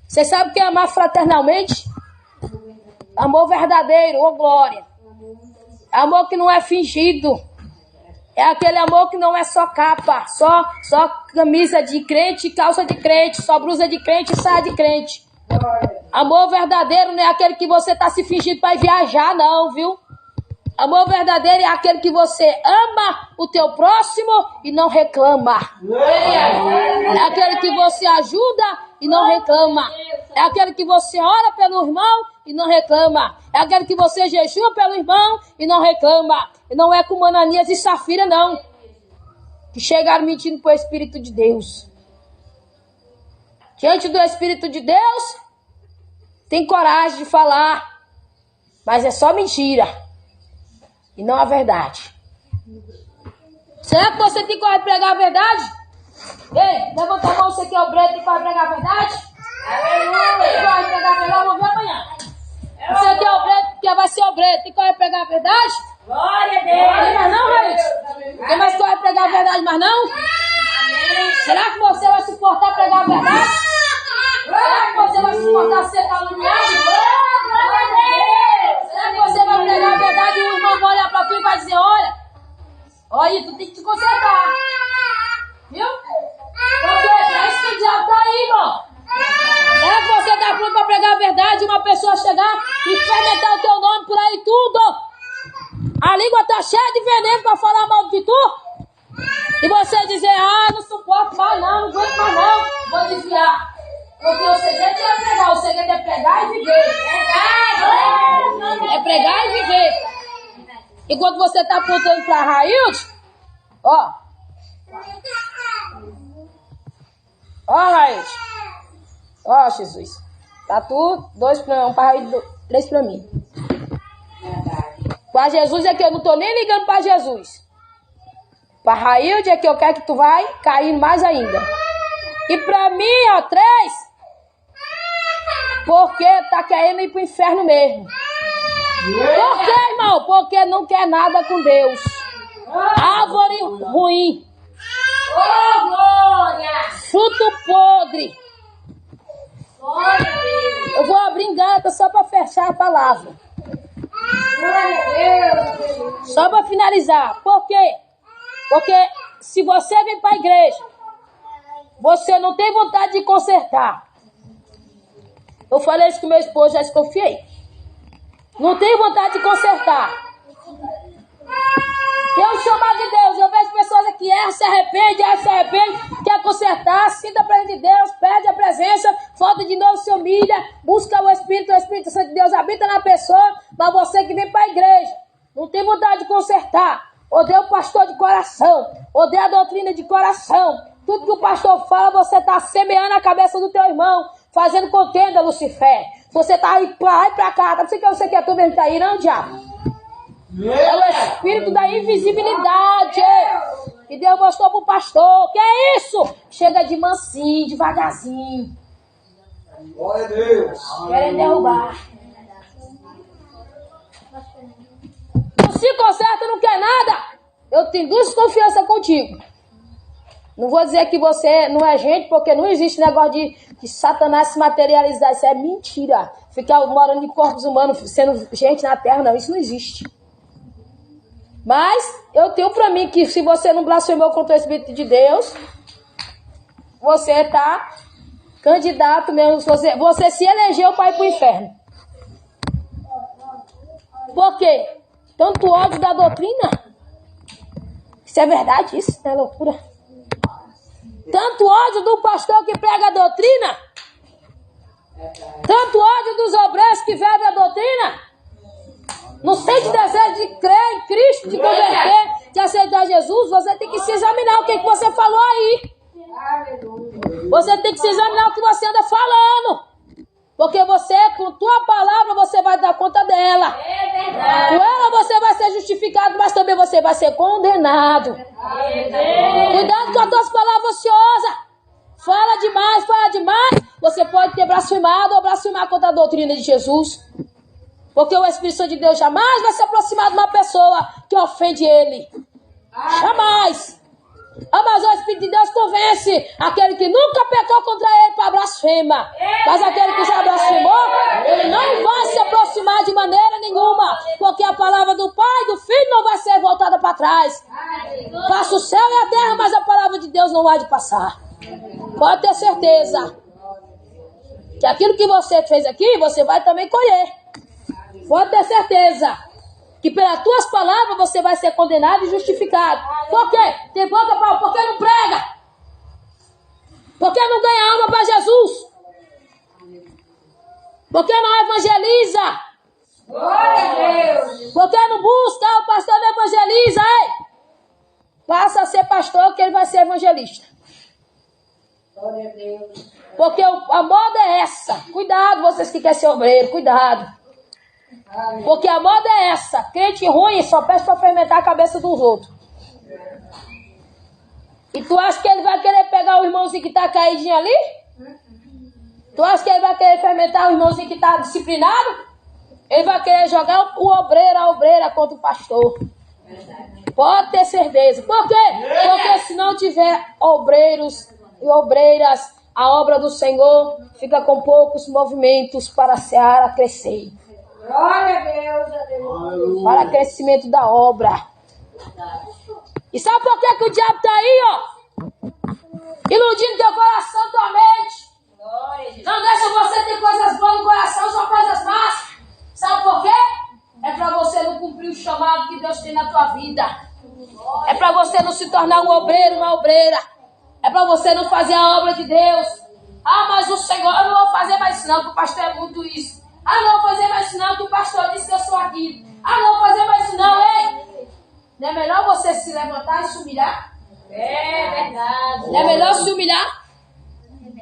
Você sabe o que é amar fraternalmente? Amor verdadeiro, ô glória. Amor que não é fingido. É aquele amor que não é só capa, só camisa de crente, calça de crente, só blusa de crente e saia de crente. Amor verdadeiro não é aquele que você tá se fingindo para ir viajar, não, viu? Amor verdadeiro é aquele que você ama o teu próximo e não reclama. É aquele que você ajuda e não reclama. É aquele que você ora pelo irmão e não reclama. É aquele que você jejua pelo irmão e não reclama. E não é com Ananias e Safira, não. Que chegaram mentindo para o Espírito de Deus. Diante do Espírito de Deus, tem coragem de falar. Mas é só mentira. E não a verdade. Será que você tem coragem de pregar a verdade? Ei, levanta a mão, você que é o Breto, tem coragem de pregar a verdade? Tem coragem de pregar a verdade? Vamos ver amanhã. Você que é o Breto, que vai ser o Breto, tem coragem de pregar a verdade? Glória a Deus. Tem mais não, Raílson? Tem mais coragem de pregar a verdade, mas não? Será que você vai suportar pregar a verdade? Será que você vai suportar ser caluniado? Glória a Deus. Será que você vai pregar a verdade e o irmão vai olhar pra tu e vai dizer: olha, tu tem que te consertar. Viu? Porque é isso que o diabo tá aí, irmão. Será que você tá pronto pra pregar a verdade e uma pessoa chegar e fermentar o teu nome por aí tudo? A língua tá cheia de veneno pra falar mal de tu? E você dizer: não suporto mais não aguento mais não, vou desviar. Porque o segredo é pregar, o segredo é pregar e viver. É pregar e viver. E quando você está apontando para Raílson, Raílson, Jesus, tá tu, 2 para um, para Raílson, 3 para mim. Para Jesus é que eu não tô nem ligando para Jesus. Para Raílson é que eu quero que tu vai cair mais ainda. E para mim, 3, porque tá querendo ir pro inferno mesmo. Por quê, irmão? Porque não quer nada com Deus. Árvore ruim. Oh, glória. Fruto podre. Glória a Deus. Eu vou abrir engata só para fechar a palavra. Glória a Deus. Só para finalizar. Por quê? Porque se você vem para a igreja, você não tem vontade de consertar. Eu falei isso com meu esposo, já desconfiei. Não tem vontade de consertar. Tem um chamado de Deus. Eu vejo pessoas que erram, se arrepende, quer consertar, sinta a presença de Deus, perde a presença, volta de novo, se humilha, busca o Espírito Santo de Deus habita na pessoa, mas você que vem para a igreja, não tem vontade de consertar, odeia o pastor de coração, odeia a doutrina de coração, tudo que o pastor fala, você está semeando a cabeça do teu irmão, fazendo contenda, Lucifer. Você está aí para lá e para cá, tá? Você quer tu mesmo tá aí, não, diabo? É o espírito da invisibilidade que Deus mostrou pro pastor. Que é isso? Chega de mansinho, devagarzinho. Glória a Deus. Querem derrubar. Não se conserta, não quer nada. Eu tenho desconfiança contigo. Não vou dizer que você não é gente, porque não existe negócio de Satanás se materializar. Isso é mentira. Ficar morando em corpos humanos, sendo gente na terra, não. Isso não existe. Mas eu tenho pra mim que se você não blasfemou contra o Espírito de Deus, você está candidato mesmo. Você se elegeu para ir para o inferno. Por quê? Tanto ódio da doutrina? Isso é verdade, isso é loucura. Tanto ódio do pastor que prega a doutrina? Tanto ódio dos obreiros que vivem a doutrina? Não sente desejo de crer em Cristo, de converter, de aceitar Jesus? Você tem que se examinar o que você falou aí. Você tem que se examinar o que você anda falando. Porque você, com tua palavra, você vai dar conta dela. É verdade. Com ela você vai ser justificado, mas também você vai ser condenado. Cuidado com as tuas palavras ociosas. Fala demais. Você pode ter blasfemado ou blasfemar contra a doutrina de Jesus. Porque o Espírito Santo de Deus jamais vai se aproximar de uma pessoa que ofende ele. Jamais. Mas o Espírito de Deus convence aquele que nunca pecou contra ele para blasfema. Mas aquele que já blasfemou, ele não vai se aproximar de maneira nenhuma. Porque a palavra do Pai e do Filho não vai ser voltada para trás. Passa o céu e a terra, mas a palavra de Deus não há de passar. Pode ter certeza que aquilo que você fez aqui, você vai também colher. Pode ter certeza que pelas tuas palavras você vai ser condenado e justificado. Por quê? Tem boca para... Por que não prega? Por que não ganha alma para Jesus? Por que não evangeliza? Glória a Deus. Por que não busca? O pastor não evangeliza, hein? Passa a ser pastor que ele vai ser evangelista. Glória a Deus. Porque a moda é essa. Cuidado, vocês que querem ser obreiro, cuidado. Porque a moda é essa. Crente ruim só pede para fermentar a cabeça dos outros. E tu acha que ele vai querer pegar o irmãozinho que está caidinho ali? Tu acha que ele vai querer fermentar o irmãozinho que está disciplinado? Ele vai querer jogar o obreiro, a obreira contra o pastor. Pode ter certeza. Por quê? Porque se não tiver obreiros e obreiras, a obra do Senhor fica com poucos movimentos para a seara crescer. Glória a Deus. Para crescimento da obra. E sabe por que o diabo está aí, ó? Iludindo teu coração, tua mente. Glória a Deus. Não deixa você ter coisas boas no coração, só coisas más. Sabe por quê? É para você não cumprir o chamado que Deus tem na tua vida. É para você não se tornar um obreiro, uma obreira. É para você não fazer a obra de Deus. Mas o Senhor, eu não vou fazer mais isso não, que o pastor é muito isso. Não vou fazer mais isso não, que o pastor disse que eu sou aquilo. Não vou fazer mais isso não, ei. Não é melhor você se levantar e se humilhar? É verdade. Não é melhor se humilhar?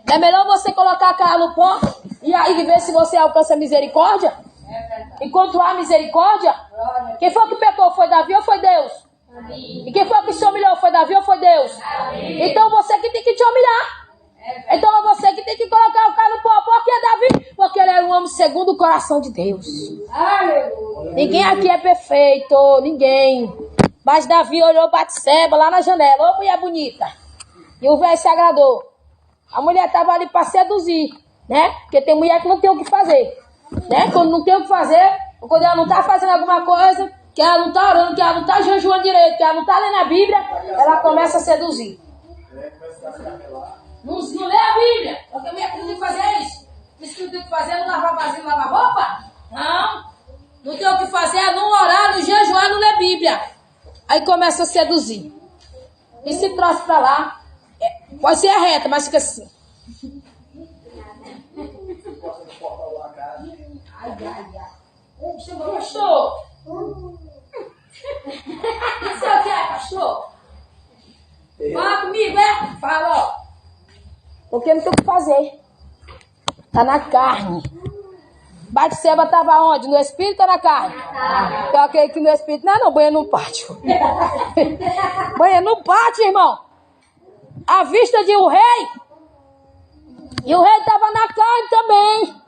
Não é melhor você colocar a cara no pó e aí ver se você alcança misericórdia? Encontrar a misericórdia? Quem foi que pecou? Foi Davi ou foi Deus? E quem foi que se humilhou? Foi Davi ou foi Deus? Então você que tem que te humilhar. Então é você que tem que colocar o cara no pó. Por que Davi? Porque ele era um homem segundo o coração de Deus. Aleluia. Ninguém aqui é perfeito, ninguém. Mas Davi olhou Batseba lá na janela. Ô, mulher bonita. E o velho se agradou. A mulher estava ali para seduzir, né? Porque tem mulher que não tem o que fazer, né? Quando não tem o que fazer, quando ela não está fazendo alguma coisa, que ela não está orando, que ela não está jejuando direito, que ela não está lendo a Bíblia, ela começa a seduzir. Não lê a Bíblia, porque a mulher que não tem que fazer é isso. Isso que não tem o que fazer é não lavar vasilha, lavar roupa? Não. Não tem o que fazer é não orar, não jejuar, não ler Bíblia. Aí começa a seduzir. E se trouxe pra lá, pode ser reta, mas fica assim. Chegou, pastor. Isso é o que é, pastor? Fala comigo, é? Fala, ó. Porque não tem o que fazer. Tá na carne. Batseba estava onde? No espírito ou na carne? Eu acredito que no espírito não, banha no pátio. Banha no pátio, irmão. À vista de um rei. E o rei estava na carne também.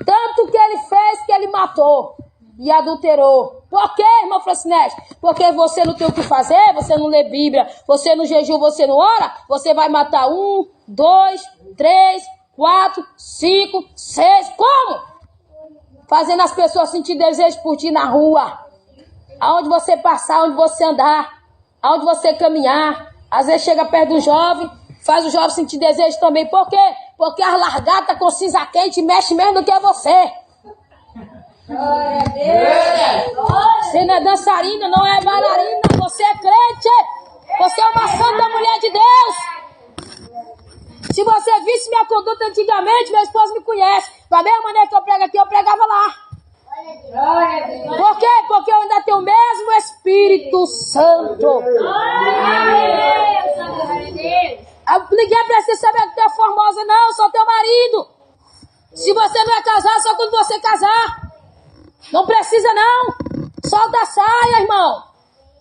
Tanto que ele fez que ele matou e adulterou. Por quê, irmão Francinete? Porque você não tem o que fazer, você não lê Bíblia, você não jejum, você não ora, você vai matar 1, 2, 3, 4, 5, 6. Como? Fazendo as pessoas sentir desejo por ti na rua. Aonde você passar, onde você andar, aonde você caminhar. Às vezes chega perto do jovem, faz o jovem sentir desejo também. Por quê? Porque as largatas com cinza quente mexe mesmo do que você. Glória a Deus. Você não é dançarina, não é bailarina, você é crente. Você é uma santa mulher de Deus. Se você visse minha conduta antigamente, meu esposo me conhece. Da mesma maneira que eu prego aqui, eu pregava lá. Glória a Deus. Por quê? Porque eu ainda tenho o mesmo Espírito Santo. Glória a Deus. Ninguém precisa saber que tu é formosa, não. Só teu marido. Se você não é casar, só quando você casar. Não precisa, não. Solta a saia, irmão.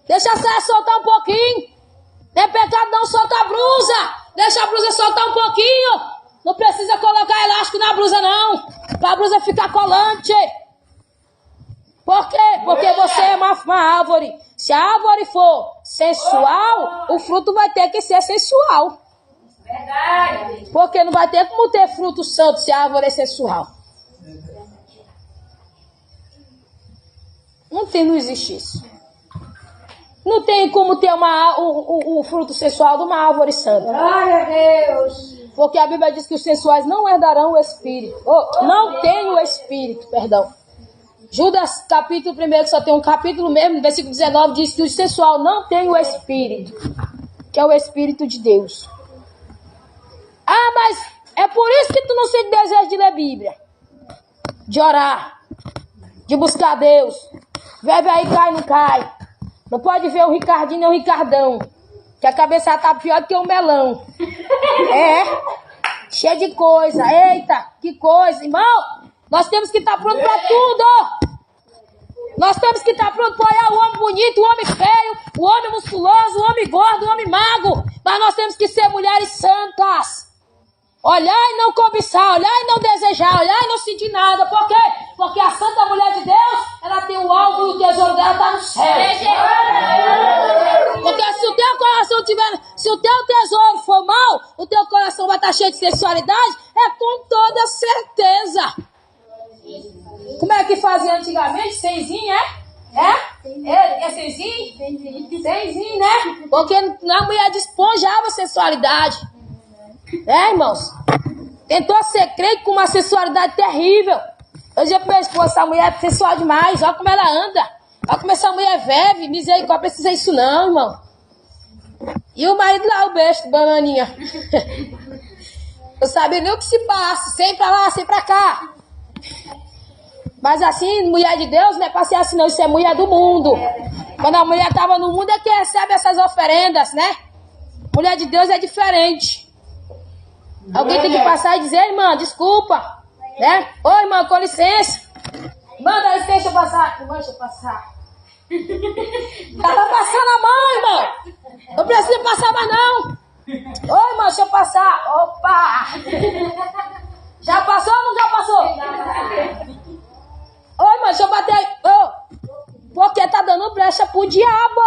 Deixa a saia soltar um pouquinho. Não é pecado, não. Solta a blusa. Deixa a blusa soltar um pouquinho. Não precisa colocar elástico na blusa, não. Pra blusa ficar colante. Por quê? Porque você é uma árvore. Se a árvore for sensual, o fruto vai ter que ser sensual. Verdade. Porque não vai ter como ter fruto santo se a árvore é sensual. Não existe isso. Não tem como ter o fruto sensual de uma árvore santa. Glória a Deus. Porque a Bíblia diz que os sensuais não herdarão o Espírito. Não tem o Espírito, perdão. Judas, capítulo 1, que só tem um capítulo mesmo, versículo 19, diz que o sensual não tem o Espírito, que é o Espírito de Deus. Ah, mas é por isso que tu não sente desejo de ler Bíblia, de orar, de buscar Deus. Bebe aí, cai, não cai. Não pode ver o Ricardinho nem o Ricardão, que a cabeça tá pior do que um melão. É, cheio de coisa. Eita, que coisa, irmão. Nós temos que estar pronto para tudo. Nós temos que estar pronto para olhar o homem bonito, o homem feio, o homem musculoso, o homem gordo, o homem magro. Mas nós temos que ser mulheres santas. Olhar e não cobiçar, olhar e não desejar, olhar e não sentir nada. Por quê? Porque a santa mulher de Deus, ela tem o alvo e o tesouro dela está no céu. Porque se o teu coração tiver, se o teu tesouro for mau, o teu coração vai estar cheio de sensualidade, é com toda certeza. Como é que fazia antigamente? Seisinho, é seisinho? Seisinho, né? Porque a mulher desponjava a sensualidade. Irmãos? Tentou ser crente com uma sensualidade terrível. Eu dizia pra minha esposa, essa mulher é sensual demais. Olha como ela anda. Olha como essa mulher vive. Misericórdia, precisa isso não, irmão. E o marido lá, o besta, bananinha. Eu sabia nem o que se passa. Sempre pra lá, sempre pra cá. Mas assim, mulher de Deus não é pra ser assim não, isso é mulher do mundo. Quando a mulher estava no mundo é que recebe essas oferendas, né? Mulher de Deus é diferente. Alguém tem que passar e dizer, irmã, desculpa, né? Ô, irmã, com licença. Manda, deixa eu passar. Irmã, deixa eu passar. Tá passando a mão, irmão. Não precisa passar mais não. Ô, irmã, deixa eu passar. Opa! Já passou ou não já passou? Ô, irmã, deixa eu bater aí. Porque tá dando brecha pro diabo.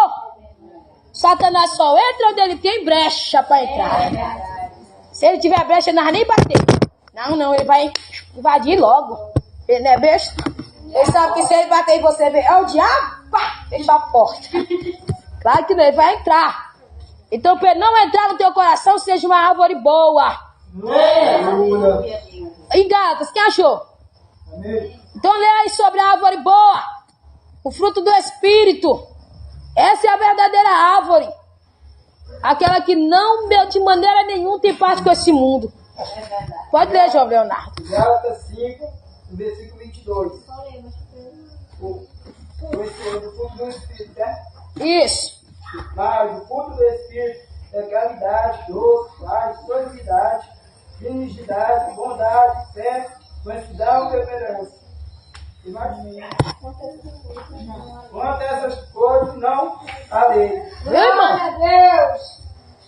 Satanás só entra onde ele tem brecha pra entrar. Se ele tiver brecha, nós nem bater. Não, ele vai invadir logo. Ele não é besta. Ele sabe que se ele bater em você, é o diabo, pá, fecha a porta. Claro que não, ele vai entrar. Então, para ele não entrar no teu coração, seja uma árvore boa. Em Gálatas, quem achou? Então, lê aí sobre a árvore boa. O fruto do Espírito. Essa é a verdadeira árvore. Aquela que não, de maneira nenhuma, tem parte com esse mundo. Pode ler, João Leonardo. Gálatas 5, versículo 22. O fruto do Espírito, né? Isso. Mas o fruto do Espírito é caridade, doce, paz, solidariedade, benignidade, bondade, fé, mansidão e temperança. Imagina. Quanto a essas coisas não há lei. Meu irmão,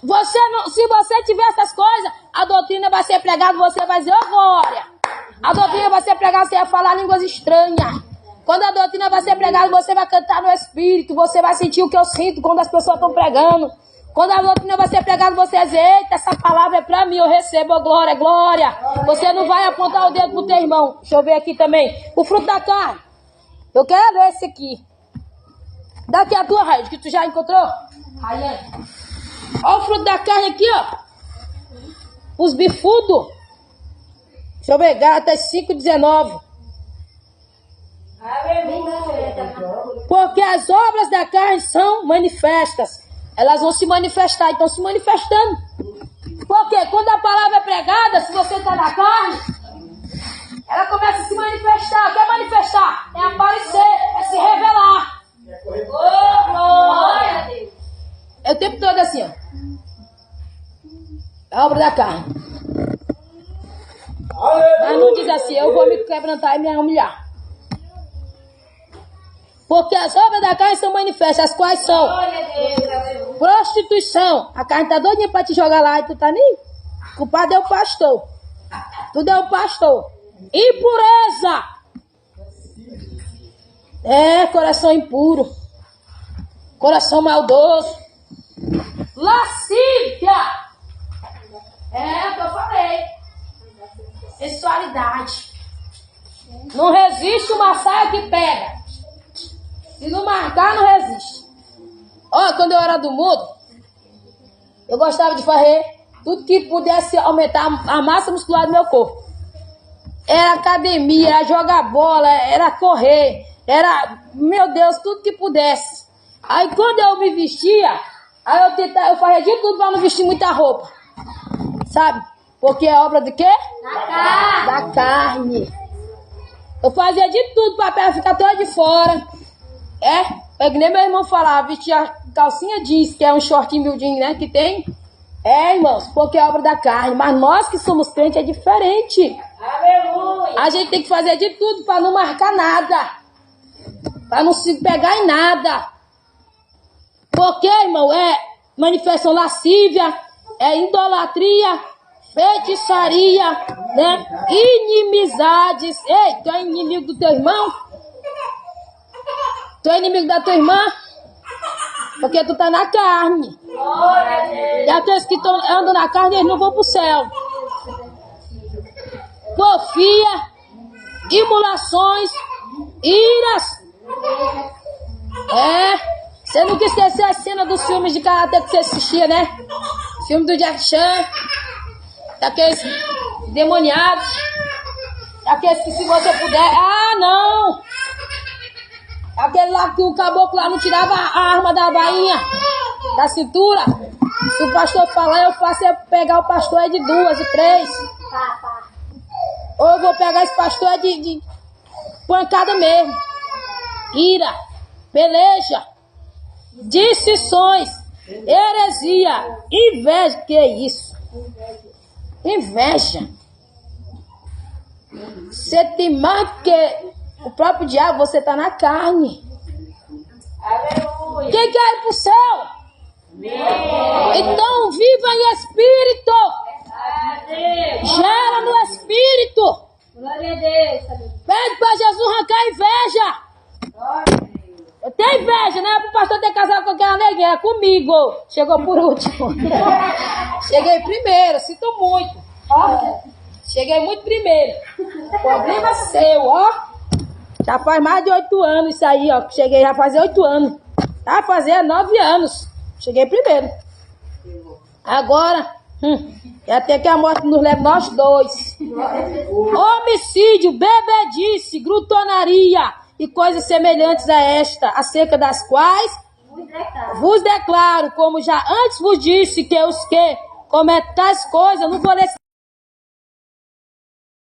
você não, se você tiver essas coisas, a doutrina vai ser pregada, você vai dizer, ô glória. A doutrina vai ser pregada, você vai falar línguas estranhas. Quando a doutrina vai ser pregada, você vai cantar no Espírito, você vai sentir o que eu sinto quando as pessoas estão pregando. Quando a doutrina vai ser pregada, você vai dizer, eita, essa palavra é pra mim, eu recebo, glória, glória. Você não vai apontar o dedo pro teu irmão. Deixa eu ver aqui também. O fruto da carne. Eu quero ver esse aqui. Daqui a tua raiz, que tu já encontrou? Aí. Olha o fruto da carne aqui, ó. Os bifudos. Deixa eu ver, Gálatas 5:19. Porque as obras da carne são manifestas. Elas vão se manifestar, então se manifestando. Porque quando a palavra é pregada, se você está na carne, ela começa a se manifestar. O que é manifestar? É aparecer, é se revelar. Oh, glória a Deus. É o tempo todo assim, ó. É a obra da carne. Mas não diz assim, eu vou me quebrantar e me humilhar. Porque as obras da carne são manifestas, as quais são prostituição. A carne tá doidinha pra te jogar lá e tu tá nem. O culpado é o pastor. Tudo é o pastor. Impureza. É, coração impuro. Coração maldoso. Lascívia. É, o que eu falei. Sensualidade. Não resiste uma saia que pega. Se não marcar, não resiste. Ó, quando eu era do mundo, eu gostava de fazer tudo que pudesse aumentar a massa muscular do meu corpo. Era academia, era jogar bola, era correr, era, meu Deus, tudo que pudesse. Aí quando eu me vestia, aí eu fazia de tudo para não vestir muita roupa. Sabe? Porque é obra de quê? Da carne. Eu fazia de tudo para a perna ficar toda de fora. É que nem meu irmão falava, vestia calcinha jeans, que é um shortinho miudinho, né, que tem. É, irmãos, porque é obra da carne. Mas nós que somos crentes é diferente. Aleluia. A gente tem que fazer de tudo para não marcar nada. Para não se pegar em nada. Porque, irmão, é manifestação lascívia, é idolatria, feitiçaria, né, inimizades. Ei, tu é inimigo do teu irmão? Tu é inimigo da tua irmã? Porque tu tá na carne. E aqueles que andam na carne, eles não vão pro céu. Porfia, imolações, iras. Você nunca esqueceu a cena dos filmes de karatê que você assistia, né? Filme do Jack Chan. Daqueles demoniados. Daqueles que se você puder... Ah, não! Aquele lá que o caboclo lá não tirava a arma da bainha, da cintura. Se o pastor falar, eu faço é pegar o pastor de 2, de 3. Ou eu vou pegar esse pastor de pancada mesmo. Ira, peleja, dissensões, heresia, inveja. Que é isso? Inveja. Você tem mais que... O próprio diabo, você está na carne. Aleluia. Quem quer ir para o céu? Então viva em espírito. Gera no espírito. Glória a Deus. Pede para Jesus arrancar a inveja. Eu tenho inveja, né? O pastor ter casado com aquela neguinha. Comigo. Chegou por último. Cheguei primeiro. Sinto muito. Ó. Cheguei muito primeiro. Problema seu, ó. Já faz mais de 8 anos isso aí, ó. Cheguei já fazer 8 anos. Tá fazendo 9 anos. Cheguei primeiro. Agora, até que a morte nos leva nós dois. Homicídio, bebedice, glutonaria e coisas semelhantes a esta, acerca das quais Vos declaro, como já antes vos disse, que os que cometem tais coisas, não vou ler